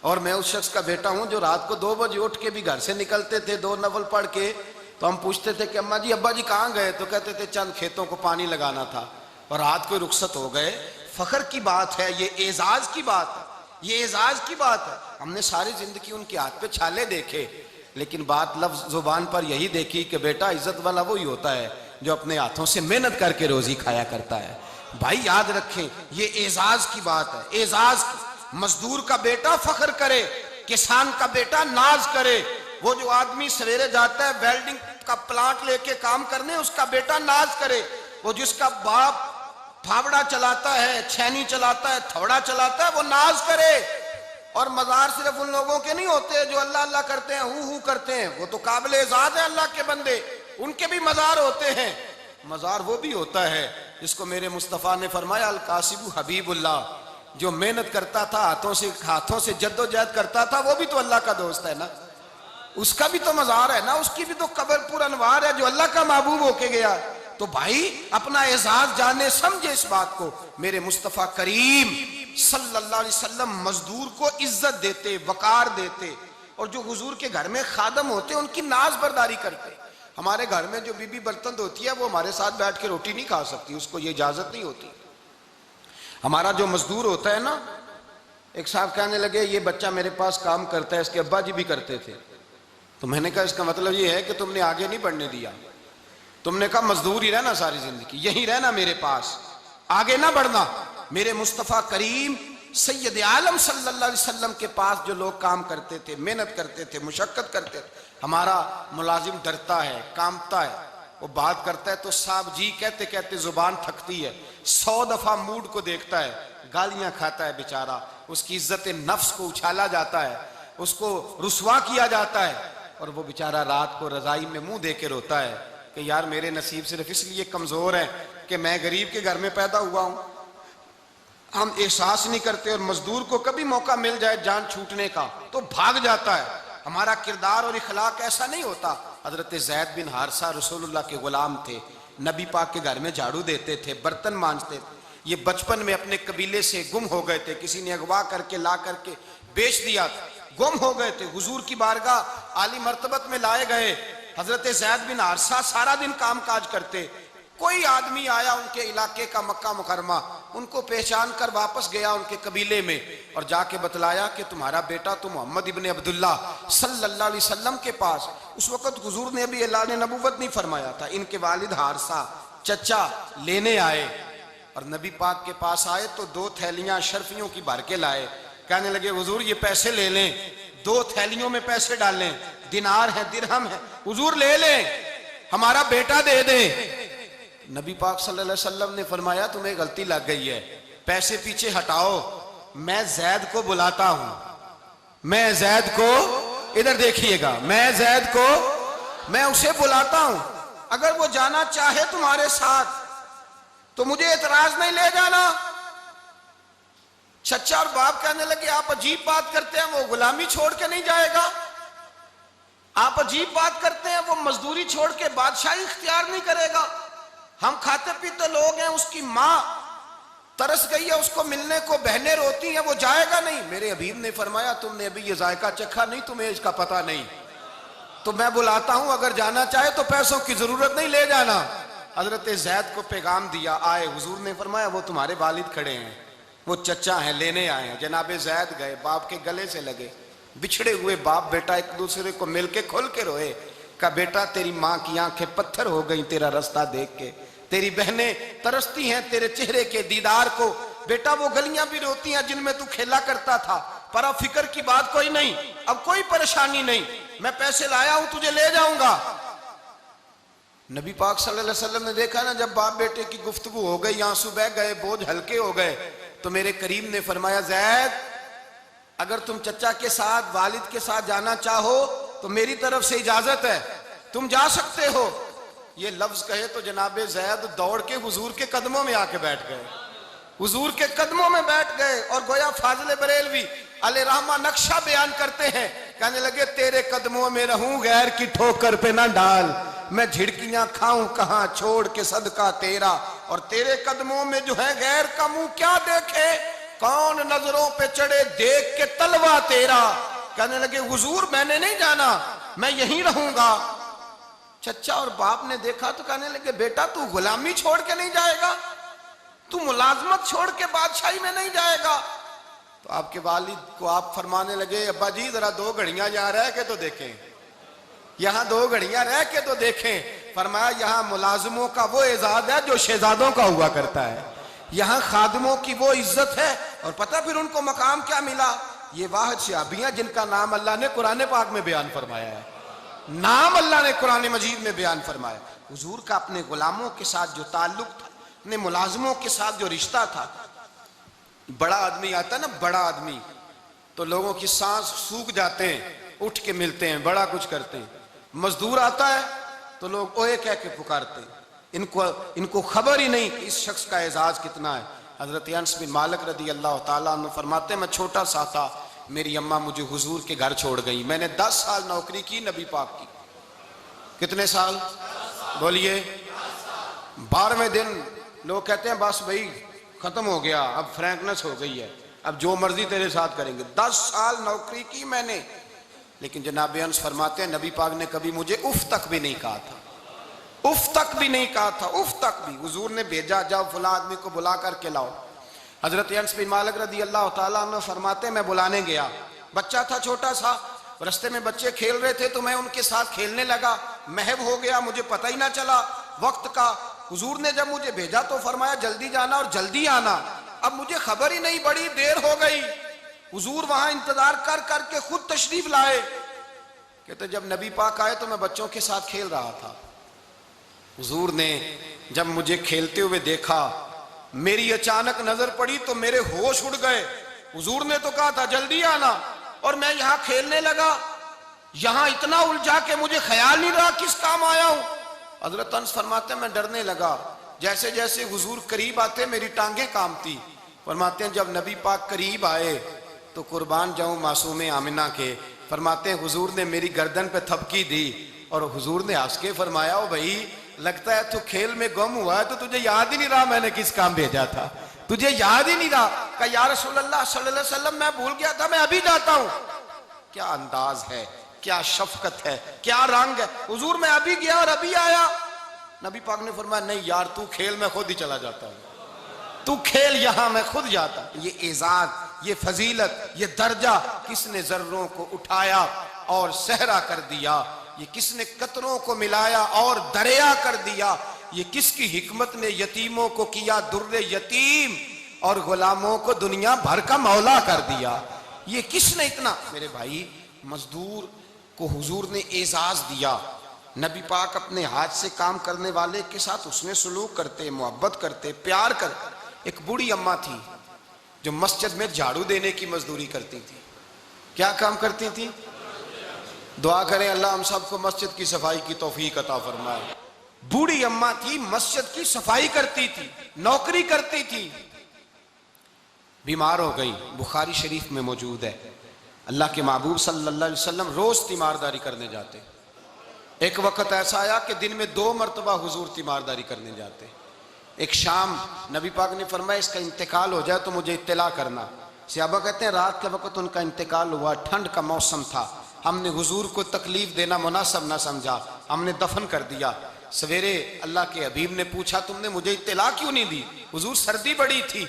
اور میں اس شخص کا بیٹا ہوں جو رات کو 2 بجے اٹھ کے بھی گھر سے نکلتے تھے 2 نفل پڑھ کے، تو ہم پوچھتے تھے کہ اماں جی ابا جی کہاں گئے؟ تو کہتے تھے چند کھیتوں کو پانی لگانا تھا، اور رات کو رخصت ہو گئے۔ فخر کی بات ہے، یہ اعزاز کی بات ہے، یہ اعزاز کی بات ہے۔ ہم نے ساری زندگی ان کے ہاتھ پہ چھالے دیکھے، لیکن بات لفظ زبان پر یہی دیکھی کہ بیٹا عزت والا وہی ہوتا ہے جو اپنے ہاتھوں سے محنت کر کے روزی کھایا کرتا ہے۔ بھائی یاد رکھیں یہ اعزاز کی بات ہے، اعزاز کی۔ مزدور کا بیٹا فخر کرے، کسان کا بیٹا ناز کرے۔ وہ جو آدمی سویرے جاتا ہے ویلڈنگ کا پلانٹ لے کے کام کرنے، اس کا بیٹا ناز کرے۔ وہ جس کا باپ پھاوڑا چلاتا ہے، چھینی چلاتا ہے، تھوڑا چلاتا ہے، وہ ناز کرے۔ اور مزار صرف ان لوگوں کے نہیں ہوتے جو اللہ اللہ کرتے ہیں، ہو کرتے ہیں، وہ تو قابل اعزاز ہے اللہ کے بندے، ان کے بھی مزار ہوتے ہیں۔ مزار وہ بھی ہوتا ہے جس کو میرے مصطفیٰ نے فرمایا القاسب حبیب اللہ، جو محنت کرتا تھا، ہاتھوں سے جدوجہد کرتا تھا، وہ بھی تو اللہ کا دوست ہے نا، اس کا بھی تو مزار ہے نا، اس کی بھی تو قبر پر انوار ہے جو اللہ کا محبوب ہو کے گیا۔ تو بھائی اپنا اعزاز جانے سمجھے اس بات کو۔ میرے مصطفیٰ کریم صلی اللہ علیہ وسلم مزدور کو عزت دیتے، وقار دیتے، اور جو حضور کے گھر میں خادم ہوتے ان کی ناز برداری کرتے۔ ہمارے گھر میں جو بی بی برتن دھوتی ہے وہ ہمارے ساتھ بیٹھ کے روٹی نہیں کھا سکتی، اس کو یہ اجازت نہیں ہوتی۔ ہمارا جو مزدور ہوتا ہے نا، ایک صاحب کہنے لگے یہ بچہ میرے پاس کام کرتا ہے، اس کے ابا جی بھی کرتے تھے، تو میں نے کہا اس کا مطلب یہ ہے کہ تم نے آگے نہیں بڑھنے دیا، تم نے کہا مزدور ہی رہنا ساری زندگی، یہی رہنا میرے پاس، آگے نہ بڑھنا۔ میرے مصطفیٰ کریم سید عالم صلی اللہ علیہ وسلم کے پاس جو لوگ کام کرتے تھے، محنت کرتے تھے، مشقت کرتے تھے، ہمارا ملازم ڈرتا ہے، کامتا ہے، وہ بات کرتا ہے تو صاحب جی کہتے کہتے زبان تھکتی ہے، 100 دفعہ موڈ کو دیکھتا ہے، گالیاں کھاتا ہے بیچارہ، اس کی عزت نفس کو اچھالا جاتا ہے، اس کو رسوا کیا جاتا ہے، اور وہ بیچارہ رات کو رضائی میں منہ دے کے روتا ہے کہ یار میرے نصیب صرف اس لیے کمزور ہے کہ میں غریب کے گھر میں پیدا ہوا ہوں۔ ہم احساس نہیں کرتے، اور مزدور کو کبھی موقع مل جائے جان چھوٹنے کا تو بھاگ جاتا ہے۔ ہمارا کردار اور اخلاق ایسا نہیں ہوتا۔ حضرت زید بن حارثہ رسول اللہ کے غلام تھے، نبی پاک کے گھر میں جھاڑو دیتے تھے، برتن مانجتے تھے۔ یہ بچپن میں اپنے قبیلے سے گم ہو گئے تھے، کسی نے اغوا کر کے لا کر کے بیچ دیا تھا، گم ہو گئے تھے، حضور کی بارگاہ عالی مرتبت میں لائے گئے۔ حضرت زید بن حارثہ سارا دن کام کاج کرتے، کوئی آدمی آیا ان کے علاقے کا مکہ مکرمہ، ان کو پہچان کر واپس گیا ان کے قبیلے میں اور جا کے بتلایا کہ تمہارا بیٹا تو محمد ابن عبداللہ صلی اللہ علیہ وسلم کے پاس، اس وقت حضور نے ابھی اعلان نبوت نہیں فرمایا تھا، ان کے والد حارثہ چچا لینے آئے اور نبی پاک کے پاس آئے تو 2 تھیلیاں شرفیوں کی بھر کے لائے، کہنے لگے حضور یہ پیسے لے لیں، 2 تھیلیوں میں پیسے ڈالیں، دینار ہے درہم ہے، حضور لے لیں، ہمارا بیٹا دے دیں۔ نبی پاک صلی اللہ علیہ وسلم نے فرمایا تمہیں غلطی لگ گئی ہے، پیسے پیچھے ہٹاؤ، میں زید کو بلاتا ہوں، میں زید کو، ادھر دیکھیے گا، میں زید کو، میں اسے بلاتا ہوں، اگر وہ جانا چاہے تمہارے ساتھ تو مجھے اعتراض نہیں لے جانا۔ چچا اور باپ کہنے لگے آپ عجیب بات کرتے ہیں، وہ غلامی چھوڑ کے نہیں جائے گا، آپ عجیب بات کرتے ہیں، وہ مزدوری چھوڑ کے بادشاہی اختیار نہیں کرے گا، ہم کھاتے پیتے لوگ ہیں، اس کی ماں ترس گئی ہے، اس کو ملنے کو بہنیں روتی ہیں، وہ جائے گا نہیں۔ میرے حبیب نے فرمایا تم نے ابھی یہ ذائقہ چکھا نہیں، تمہیں اس کا پتہ نہیں، تو میں بلاتا ہوں، اگر جانا چاہے تو پیسوں کی ضرورت نہیں، لے جانا۔ حضرت زید کو پیغام دیا، آئے، حضور نے فرمایا وہ تمہارے والد کھڑے ہیں، وہ چچا ہیں، لینے آئے ہیں۔ جناب زید گئے، باپ کے گلے سے لگے، بچھڑے ہوئے باپ بیٹا ایک دوسرے کو مل کے کھل کے روئے، کہا بیٹا تیری ماں کی آنکھیں پتھر ہو گئیں تیرا رستہ دیکھ کے، تیری بہنیں ترستی ہیں تیرے چہرے کے دیدار کو، بیٹا وہ گلیاں بھی روتی ہیں جن میں تو کھیلا کرتا تھا، پر اب فکر کی بات کوئی نہیں، اب کوئی پریشانی نہیں، میں پیسے لایا ہوں تجھے لے جاؤں گا۔ نبی پاک صلی اللہ علیہ وسلم نے دیکھا نا جب باپ بیٹے کی گفتگو ہو گئی، آنسو بہہ گئے، بوجھ ہلکے ہو گئے، تو میرے کریم نے فرمایا زید اگر تم چچا کے ساتھ والد کے ساتھ جانا چاہو تو میری طرف سے اجازت ہے، تم جا سکتے ہو۔ یہ لفظ کہے تو جناب زید دوڑ کے حضور کے قدموں میں آ کے بیٹھ گئے، حضور کے قدموں میں بیٹھ گئے، اور گویا فاضل بریلوی علیہ رحمہ نقشہ بیان کرتے ہیں، کہنے لگے تیرے قدموں میں رہوں غیر کی ٹھوکر پہ نہ ڈال، میں جھڑکیاں کھاؤں کہاں چھوڑ کے صدقہ تیرا، اور تیرے قدموں میں جو ہے غیر کا منہ کیا دیکھے، کون نظروں پہ چڑھے دیکھ کے تلوا تیرا۔ کہنے لگے حضور میں نے نہیں جانا، میں یہیں رہوں گا۔ چچا اور باپ نے دیکھا تو کہنے لگے بیٹا تو غلامی چھوڑ کے نہیں جائے گا، تو ملازمت چھوڑ کے بادشاہی میں نہیں جائے گا۔ تو آپ کے والد کو آپ فرمانے لگے ابا جی ذرا 2 گھڑیاں یہاں رہ کے تو دیکھیں، یہاں 2 گھڑیاں رہ کے تو دیکھیں۔ فرمایا یہاں ملازموں کا وہ اعزاز ہے جو شہزادوں کا ہوا کرتا ہے، یہاں خادموں کی وہ عزت ہے، اور پتہ پھر ان کو مقام کیا ملا، یہ واحد صحابیاں جن کا نام اللہ نے قرآن پاک میں بیان فرمایا ہے، نام اللہ نے قرآن مجید میں بیان فرمایا۔ حضور کا اپنے غلاموں کے ساتھ جو تعلق تھا، اپنے ملازموں کے ساتھ جو رشتہ تھا، بڑا آدمی آتا ہے نا، بڑا آدمی تو لوگوں کی سانس سوکھ جاتے ہیں، اٹھ کے ملتے ہیں، بڑا کچھ کرتے ہیں، مزدور آتا ہے تو لوگ اوئے کہہ کے پکارتے ہیں، ان کو خبر ہی نہیں کہ اس شخص کا اعزاز کتنا ہے۔ حضرت انس بن مالک رضی اللہ تعالیٰ عنہ فرماتے ہیں میں چھوٹا سا تھا، میری اماں مجھے حضور کے گھر چھوڑ گئی، میں نے 10 سال نوکری کی نبی پاک کی۔ کتنے سال؟ بولیے 12ویں دن لوگ کہتے ہیں بس بھائی ختم ہو گیا، اب فرینکنس ہو گئی ہے، اب جو مرضی تیرے ساتھ کریں گے۔ 10 سال نوکری کی میں نے، لیکن جناب انس فرماتے ہیں نبی پاک نے کبھی مجھے اف تک بھی نہیں کہا تھا، اف تک بھی نہیں کہا تھا، اف تک بھی۔ حضور نے بھیجا جاؤ فلاں آدمی کو بلا کر کے لاؤ۔ حضرت انس بن مالک رضی اللہ تعالیٰ عنہ فرماتے ہیں میں بلانے گیا، بچہ تھا چھوٹا سا، رستے میں بچے کھیل رہے تھے تو میں ان کے ساتھ کھیلنے لگا، محو ہو گیا، مجھے پتہ ہی نہ چلا وقت کا۔ حضور نے جب مجھے بھیجا تو فرمایا جلدی جانا اور جلدی آنا، اب مجھے خبر ہی نہیں، بڑی دیر ہو گئی۔ حضور وہاں انتظار کر کر کے خود تشریف لائے، کہتے جب نبی پاک آئے تو میں بچوں کے ساتھ کھیل رہا تھا، حضور نے جب مجھے کھیلتے ہوئے دیکھا، میری اچانک نظر پڑی تو میرے ہوش اڑ گئے۔ حضور نے تو کہا تھا جلدی آنا، اور میں یہاں کھیلنے لگا، یہاں اتنا الجھا کہ مجھے خیال نہیں رہا کس کام آیا ہوں۔ حضرت انس فرماتے ہیں میں ڈرنے لگا، جیسے جیسے حضور قریب آتے میری ٹانگیں کانپتی۔ فرماتے ہیں جب نبی پاک قریب آئے تو قربان جاؤں معصوم آمنہ کے، فرماتے ہیں حضور نے میری گردن پہ تھپکی دی، اور حضور نے ہنس کے فرمایا او بھائی لگتا ہے تو کھیل میں گم ہوا ہے تو تجھے یاد ہی نہیں رہا میں نے کس کام بھیجا تھا، تجھے یاد ہی نہیں رہا۔ کہا یا رسول اللہ صلی اللہ علیہ وسلم میں بھول گیا تھا، میں ابھی جاتا ہوں۔ کیا انداز ہے، کیا شفقت ہے، کیا رنگ ہے، حضور میں ابھی گیا اور ابھی آیا۔ نبی پاک نے فرمایا نہیں یار تو کھیل، میں خود ہی چلا جاتا ہوں، تو کھیل یہاں میں خود جاتا۔ یہ اعزاز، یہ فضیلت، یہ درجہ کس نے ذروں کو اٹھایا اور صحرا کر دیا، یہ کس نے قطروں کو ملایا اور دریا کر دیا، یہ کس کی حکمت نے یتیموں کو کیا در یتیم اور غلاموں کو دنیا بھر کا مولا کر دیا، یہ کس نے اتنا۔ میرے بھائی مزدور کو حضور نے اعزاز دیا، نبی پاک اپنے ہاتھ سے کام کرنے والے کے ساتھ اس میں سلوک کرتے، محبت کرتے، پیار کرتے۔ ایک بوڑھی اماں تھی جو مسجد میں جھاڑو دینے کی مزدوری کرتی تھی۔ کیا کام کرتی تھی؟ دعا کریں اللہ ہم سب کو مسجد کی صفائی کی توفیق عطا فرمائے۔ بوڑھی اماں تھی، مسجد کی صفائی کرتی تھی، نوکری کرتی تھی، بیمار ہو گئی، بخاری شریف میں موجود ہے۔ اللہ کے محبوب صلی اللہ علیہ وسلم روز تیمارداری کرنے جاتے۔ ایک وقت ایسا آیا کہ دن میں 2 مرتبہ حضور تیمارداری کرنے جاتے۔ ایک شام نبی پاک نے فرمایا اس کا انتقال ہو جائے تو مجھے اطلاع کرنا۔ صحابہ کہتے ہیں رات کے وقت ان کا انتقال ہوا، ٹھنڈ کا موسم تھا، ہم نے حضور کو تکلیف دینا مناسب نہ سمجھا، ہم نے دفن کر دیا۔ سویرے اللہ کے حبیب نے پوچھا تم نے مجھے اطلاع کیوں نہیں دی؟ حضور سردی بڑی تھی۔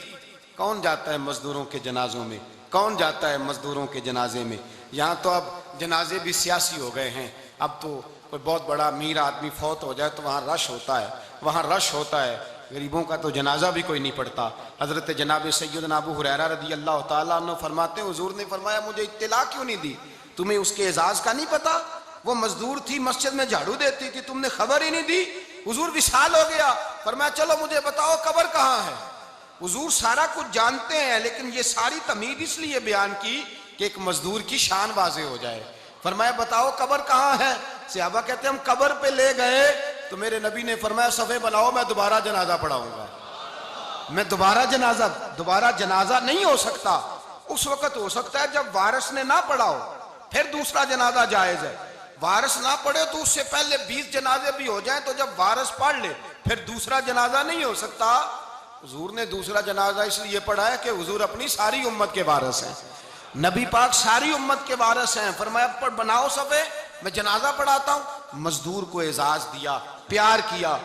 کون جاتا ہے مزدوروں کے جنازوں میں؟ کون جاتا ہے مزدوروں کے جنازے میں؟ یہاں تو اب جنازے بھی سیاسی ہو گئے ہیں، اب تو کوئی بہت بڑا امیر آدمی فوت ہو جائے تو وہاں رش ہوتا ہے، وہاں رش ہوتا ہے، غریبوں کا تو جنازہ بھی کوئی نہیں پڑتا۔ حضرت جناب سیدنا ابو ہریرہ رضی اللہ تعالیٰ عنہ فرماتے ہیں حضور نے فرمایا مجھے اطلاع کیوں نہیں دی؟ تمہیں اس کے اعزاز کا نہیں پتا؟ وہ مزدور تھی، مسجد میں جھاڑو دیتی تھی، تم نے خبر ہی نہیں دی؟ حضور وصال ہو گیا، فرمایا چلو مجھے بتاؤ قبر کہاں ہے؟ حضور سارا کچھ جانتے ہیں لیکن یہ ساری تمہید اس لیے بیان کی کہ ایک مزدور کی شان واضح ہو جائے۔ فرمایا بتاؤ قبر کہاں ہے؟ صحابہ کہتے ہیں ہم قبر پہ لے گئے تو میرے نبی نے فرمایا صفے بناؤ میں دوبارہ جنازہ پڑھاؤں گا۔ میں دوبارہ جنازہ نہیں ہو سکتا، اس وقت ہو سکتا ہے جب وارث نے نہ پڑھاؤ، پھر دوسرا جنازہ جائز ہے۔ وارث نہ پڑھے تو اس سے پہلے 20 جنازے بھی ہو جائیں تو جب وارث پڑھ لے پھر دوسرا جنازہ نہیں ہو سکتا۔ حضور نے دوسرا جنازہ اس لیے پڑھا ہے کہ حضور اپنی ساری امت کے وارث ہیں، نبی پاک ساری امت کے وارث ہیں۔ فرمایا پر بناؤ صفے میں جنازہ پڑھاتا ہوں۔ مزدور کو اعزاز دیا، پیار کیا۔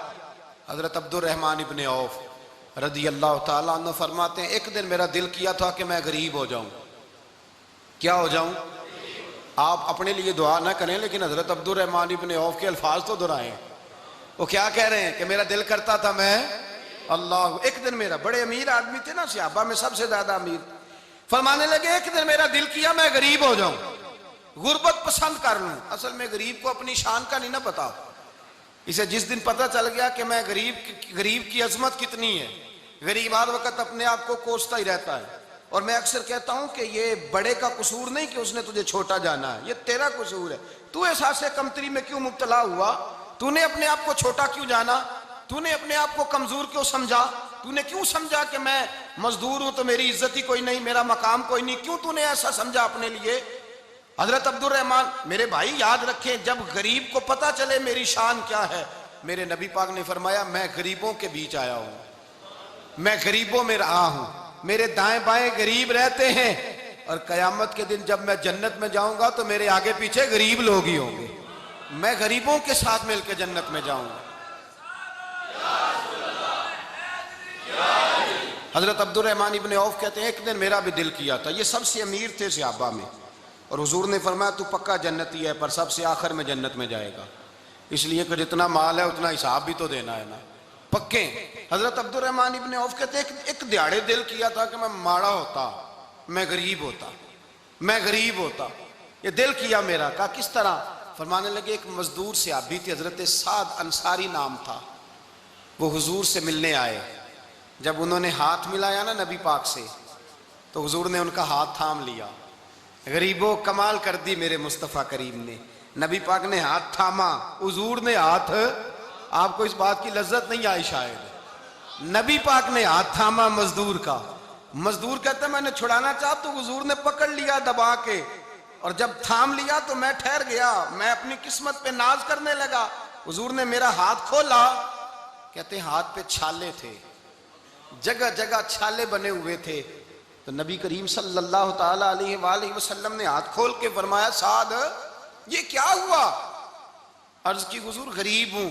حضرت عبد الرحمن ابن عوف رضی اللہ تعالیٰ عنہ فرماتے ہیں ایک دن میرا دل کیا تھا کہ میں غریب ہو جاؤں۔ کیا ہو جاؤں؟ آپ اپنے لیے دعا نہ کریں لیکن حضرت عبد الرحمن ابن عوف کے الفاظ تو دہرائیں۔ وہ کیا کہہ رہے ہیں کہ میرا دل کرتا تھا میں اللہ، ایک دن میرا، بڑے امیر آدمی تھے نا، صحابہ میں سب سے زیادہ امیر، فرمانے لگے ایک دن میرا دل کیا میں غریب ہو جاؤں، غربت پسند کر لوں۔ اصل میں غریب کو اپنی شان کا نہیں نہ پتا، اسے جس دن پتہ چل گیا کہ میں غریب کی عظمت کتنی ہے، غریب ہر وقت اپنے آپ کو کوستا ہی رہتا ہے۔ اور میں اکثر کہتا ہوں کہ یہ بڑے کا قصور نہیں کہ اس نے تجھے چھوٹا جانا ہے، یہ تیرا قصور ہے۔ تو احساس کمتری میں کیوں مبتلا ہوا؟ تو نے اپنے آپ کو چھوٹا کیوں جانا؟ تو نے اپنے آپ کو کمزور کیوں سمجھا؟ تو نے کیوں سمجھا کہ میں مزدور ہوں تو میری عزت ہی کوئی نہیں، میرا مقام کوئی نہیں؟ کیوں تو نے ایسا سمجھا اپنے لیے؟ حضرت عبد الرحمن، میرے بھائی یاد رکھیں جب غریب کو پتہ چلے میری شان کیا ہے، میرے نبی پاک نے فرمایا میں غریبوں کے بیچ آیا ہوں، میں غریبوں میں رہا ہوں، میرے دائیں بائیں غریب رہتے ہیں، اور قیامت کے دن جب میں جنت میں جاؤں گا تو میرے آگے پیچھے غریب لوگ ہی ہوں گے، میں غریبوں کے ساتھ مل کے جنت میں جاؤں گا۔ حضرت عبد الرحمن ابن عوف کہتے ہیں ایک دن میرا بھی دل کیا تھا، یہ سب سے امیر تھے صحابہ میں، اور حضور نے فرمایا تو پکا جنتی ہے پر سب سے آخر میں جنت میں جائے گا، اس لیے کہ جتنا مال ہے اتنا حساب بھی تو دینا ہے نا، پکے۔ حضرت عبد الرحمن ابن عوف کہتے ہیں ایک دیہڑے دل کیا تھا کہ میں ماڑا ہوتا، میں غریب ہوتا، یہ دل کیا میرا۔ کہا کس طرح؟ فرمانے لگے ایک مزدور صحابی تھے حضرت سعد انصاری نام تھا، وہ حضور سے ملنے آئے، جب انہوں نے ہاتھ ملایا نا نبی پاک سے تو حضور نے ان کا ہاتھ تھام لیا۔ غریبوں کمال کر دی میرے مصطفیٰ کریم نے، نبی پاک نے ہاتھ تھاما، حضور نے ہاتھ، آپ کو اس بات کی لذت نہیں آئی شاید، نبی پاک نے ہاتھ تھاما مزدور کا، مزدور کہتے ہیں میں نے چھڑانا چاہا تو حضور نے پکڑ لیا دبا کے، اور جب تھام لیا تو میں ٹھہر گیا، میں اپنی قسمت پہ ناز کرنے لگا، حضور نے میرا ہاتھ کھولا، کہتے ہیں ہاتھ پہ چھالے تھے، جگہ جگہ چھالے بنے ہوئے تھے، تو نبی کریم صلی اللہ تعالیٰ علیہ وآلہ وسلم نے ہاتھ کھول کے فرمایا سعد یہ کیا ہوا؟ عرض کی حضور غریب ہوں،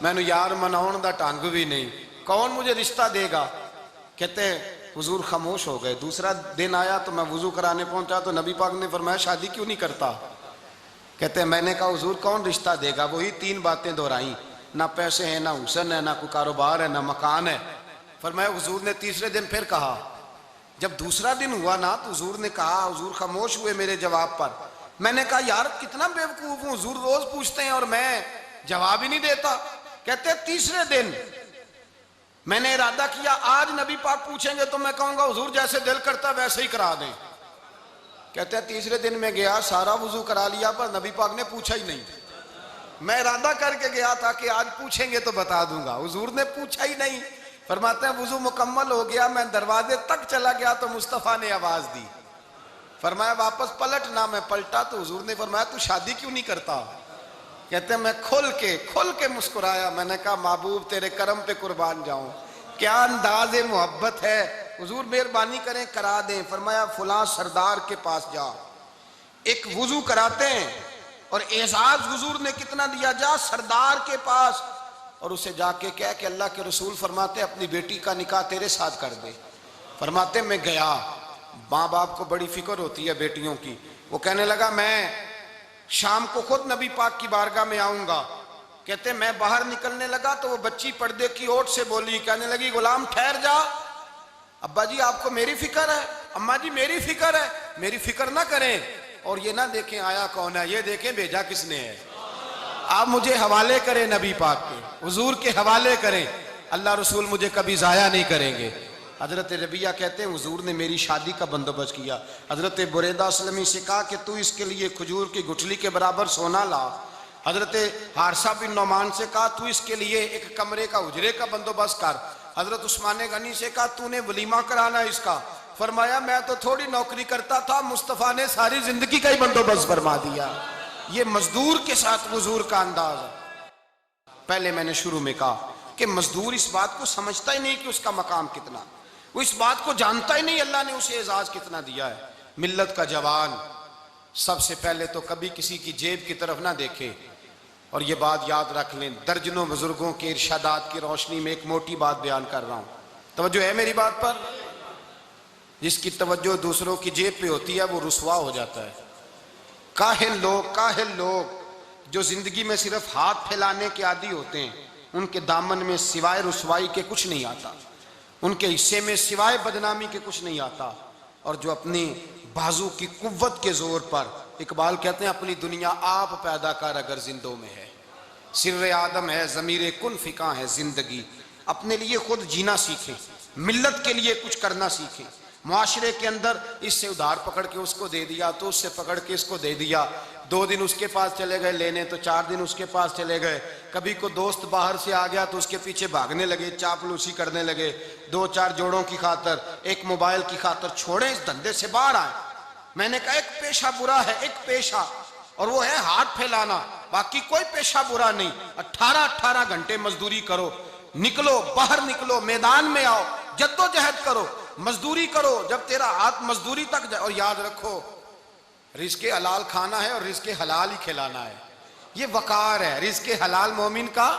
میں نے یار مناؤن دا ٹانگ بھی نہیں، کون مجھے رشتہ دے گا؟ کہتے ہیں حضور خاموش ہو گئے۔ دوسرا دن آیا تو میں وضو کرانے پہنچا تو نبی پاک نے فرمایا شادی کیوں نہیں کرتا؟ کہتے ہیں میں نے کہا حضور کون رشتہ دے گا؟ وہی 3 باتیں دہرائیں، نہ پیسے ہیں، نہ حسن ہے، نہ کوئی کاروبار ہے، نہ مکان ہے۔ فرمایا حضور نے تیسرے دن پھر کہا، جب دوسرا دن ہوا نا تو حضور نے کہا، حضور خاموش ہوئے میرے جواب پر۔ میں نے کہا یار کتنا بیوقوف ہوں، حضور روز پوچھتے ہیں اور میں جواب ہی نہیں دیتا۔ کہتے ہیں تیسرے دن میں نے ارادہ کیا آج نبی پاک پوچھیں گے تو میں کہوں گا حضور جیسے دل کرتا ویسے ہی کرا دیں۔ کہتے ہیں تیسرے دن میں گیا، سارا وضو کرا لیا پر نبی پاک نے پوچھا ہی نہیں۔ میں ارادہ کر کے گیا تھا کہ آج پوچھیں گے تو بتا دوں گا، حضور نے پوچھا ہی نہیں۔ فرماتے ہیں وضو مکمل ہو گیا، میں دروازے تک چلا گیا تو مصطفیٰ نے آواز دی، فرمایا واپس پلٹ نہ۔ میں پلٹا تو حضور نے فرمایا تو شادی کیوں نہیں کرتا؟ کہتے ہیں میں کھل کے مسکرایا، میں نے کہا محبوب تیرے کرم پہ قربان جاؤں، کیا انداز محبت ہے، حضور مہربانی کریں کرا دیں۔ فرمایا فلاں سردار کے پاس جا، ایک وضو کراتے ہیں، اور اعزاز حضور نے کتنا دیا، جا سردار کے پاس اور اسے جا کے کہہ کہ اللہ کے رسول فرماتے اپنی بیٹی کا نکاح تیرے ساتھ کر دے۔ فرماتے میں گیا، ماں باپ کو بڑی فکر ہوتی ہے بیٹیوں کی، وہ کہنے لگا میں شام کو خود نبی پاک کی بارگاہ میں آؤں گا۔ کہتے میں باہر نکلنے لگا تو وہ بچی پردے کی اوٹ سے بولی، کہنے لگی غلام ٹھہر جا، ابا جی آپ کو میری فکر ہے، اماں جی میری فکر ہے، میری فکر نہ کریں، اور یہ نہ دیکھیں آیا کون ہے، یہ دیکھیں بھیجا کس نے ہے۔ آپ مجھے حوالے کریں نبی پاک کے، حضور کے حوالے کریں، اللہ رسول مجھے کبھی ضائع نہیں کریں گے۔ حضرت ربیہ کہتے ہیں حضور نے میری شادی کا بندوبست کیا۔ حضرت بریدہ اسلمی سے کہا کہ تو اس کے لیے کھجور کی گٹھلی کے برابر سونا لا۔ حضرت حارثہ بن نعمان سے کہا تو اس کے لیے ایک کمرے کا حجرے کا بندوبست کر۔ حضرت عثمان غنی سے کہا تو نے ولیمہ کرانا اس کا۔ فرمایا میں تو تھوڑی نوکری کرتا تھا، مصطفیٰ نے ساری زندگی کا ہی بندوبست فرما دیا۔ یہ مزدور کے ساتھ حضور کا انداز ہے۔ پہلے میں نے شروع میں کہا کہ مزدور اس بات کو سمجھتا ہی نہیں کہ اس کا مقام کتنا، وہ اس بات کو جانتا ہی نہیں اللہ نے اسے اعزاز کتنا دیا ہے۔ ملت کا جوان سب سے پہلے تو کبھی کسی کی جیب کی طرف نہ دیکھے، اور یہ بات یاد رکھ لیں، درجنوں بزرگوں کے ارشادات کی روشنی میں ایک موٹی بات بیان کر رہا ہوں، توجہ ہے میری بات پر؟ جس کی توجہ دوسروں کی جیب پہ ہوتی ہے وہ رسوا ہو جاتا ہے۔ کاہل لوگ جو زندگی میں صرف ہاتھ پھیلانے کے عادی ہوتے ہیں، ان کے دامن میں سوائے رسوائی کے کچھ نہیں آتا، ان کے حصے میں سوائے بدنامی کے کچھ نہیں آتا، اور جو اپنی بازو کی قوت کے زور پر، اقبال کہتے ہیں اپنی دنیا آپ پیدا کر اگر زندوں میں ہے، سر آدم ہے ضمیر کن فکاں ہے زندگی، اپنے لیے خود جینا سیکھیں، ملت کے لیے کچھ کرنا سیکھیں۔ معاشرے کے اندر اس سے ادھار پکڑ کے اس کو دے دیا تو اس سے پکڑ کے اس کو دے دیا، 2 دن اس کے پاس چلے گئے لینے تو 4 دن اس کے پاس چلے گئے، کبھی کو دوست باہر سے آ گیا تو اس کے پیچھے بھاگنے لگے، چاپلوسی کرنے لگے، 2-4 جوڑوں کی خاطر، ایک موبائل کی خاطر، چھوڑیں اس دھندے سے باہر آئیں۔ میں نے کہا ایک پیشہ برا ہے، ایک پیشہ، اور وہ ہے ہاتھ پھیلانا، باقی کوئی پیشہ برا نہیں۔ 18 گھنٹے مزدوری کرو، نکلو باہر، نکلو میدان میں آؤ، جدوجہد کرو، مزدوری کرو، جب تیرا ہاتھ مزدوری تک جائے، اور یاد رکھو رزق حلال کھانا ہے اور رزق حلال ہی کھلانا ہے، یہ وقار ہے، رزق حلال مومن کا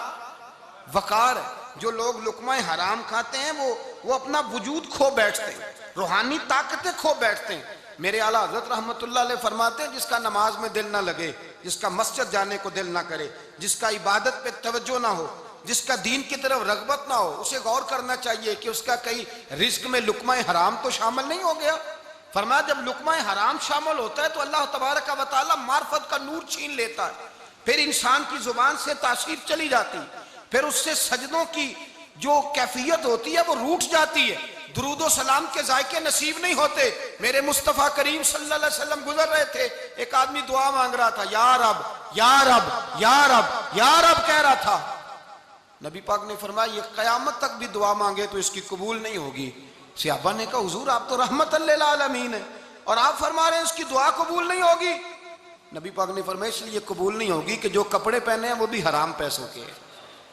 وقار ہے۔ جو لوگ لقمہ حرام کھاتے ہیں وہ اپنا وجود کھو بیٹھتے ہیں، روحانی طاقتیں کھو بیٹھتے ہیں۔ میرے اعلیٰ حضرت رحمت اللہ علیہ فرماتے ہیں جس کا نماز میں دل نہ لگے، جس کا مسجد جانے کو دل نہ کرے، جس کا عبادت پہ توجہ نہ ہو، جس کا دین کی طرف رغبت نہ ہو، اسے غور کرنا چاہیے کہ اس کا کئی رزق میں لقمہ حرام تو شامل نہیں ہو گیا۔ فرمایا جب لقمہ حرام شامل ہوتا ہے تو اللہ تبارک و تعالی معرفت کا نور چھین لیتا ہے، پھر انسان کی زبان سے تاثیر چلی جاتی، پھر اس سے سجدوں کی جو کیفیت ہوتی ہے وہ روٹ جاتی ہے، درود و سلام کے ذائقے نصیب نہیں ہوتے۔ میرے مصطفیٰ کریم صلی اللہ علیہ وسلم گزر رہے تھے، ایک آدمی دعا مانگ رہا تھا، یا رب یا رب یا رب یا رب کہہ رہا تھا، نبی پاک نے فرمایا یہ قیامت تک بھی دعا مانگے تو اس کی قبول نہیں ہوگی۔ صحابہ نے کہا حضور آپ تو رحمت للعالمین ہیں اور آپ فرما رہے ہیں اس کی دعا قبول نہیں ہوگی۔ نبی پاک نے فرمایا اس لیے قبول نہیں ہوگی کہ جو کپڑے پہنے ہیں وہ بھی حرام پیسوں کے ہیں،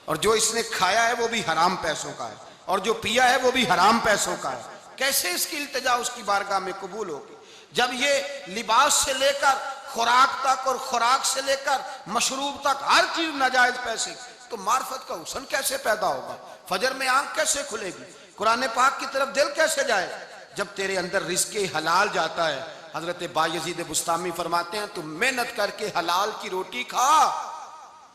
اور جو اس نے کھایا ہے وہ بھی حرام پیسوں کا ہے، اور جو پیا ہے وہ بھی حرام پیسوں کا ہے۔ کیسے اس کی التجا اس کی بارگاہ میں قبول ہوگی جب یہ لباس سے لے کر خوراک تک اور خوراک سے لے کر مشروب تک ہر چیز ناجائز پیسے، تو معرفت کا حسن کیسے پیدا ہوگا؟ فجر میں آنکھ کیسے کھلے گی؟ قرآن پاک کی طرف دل کیسے جائے جب تیرے اندر رزق حلال جاتا ہے؟ حضرت بایزید بستامی فرماتے ہیں تو محنت کر کے حلال کی روٹی کھا،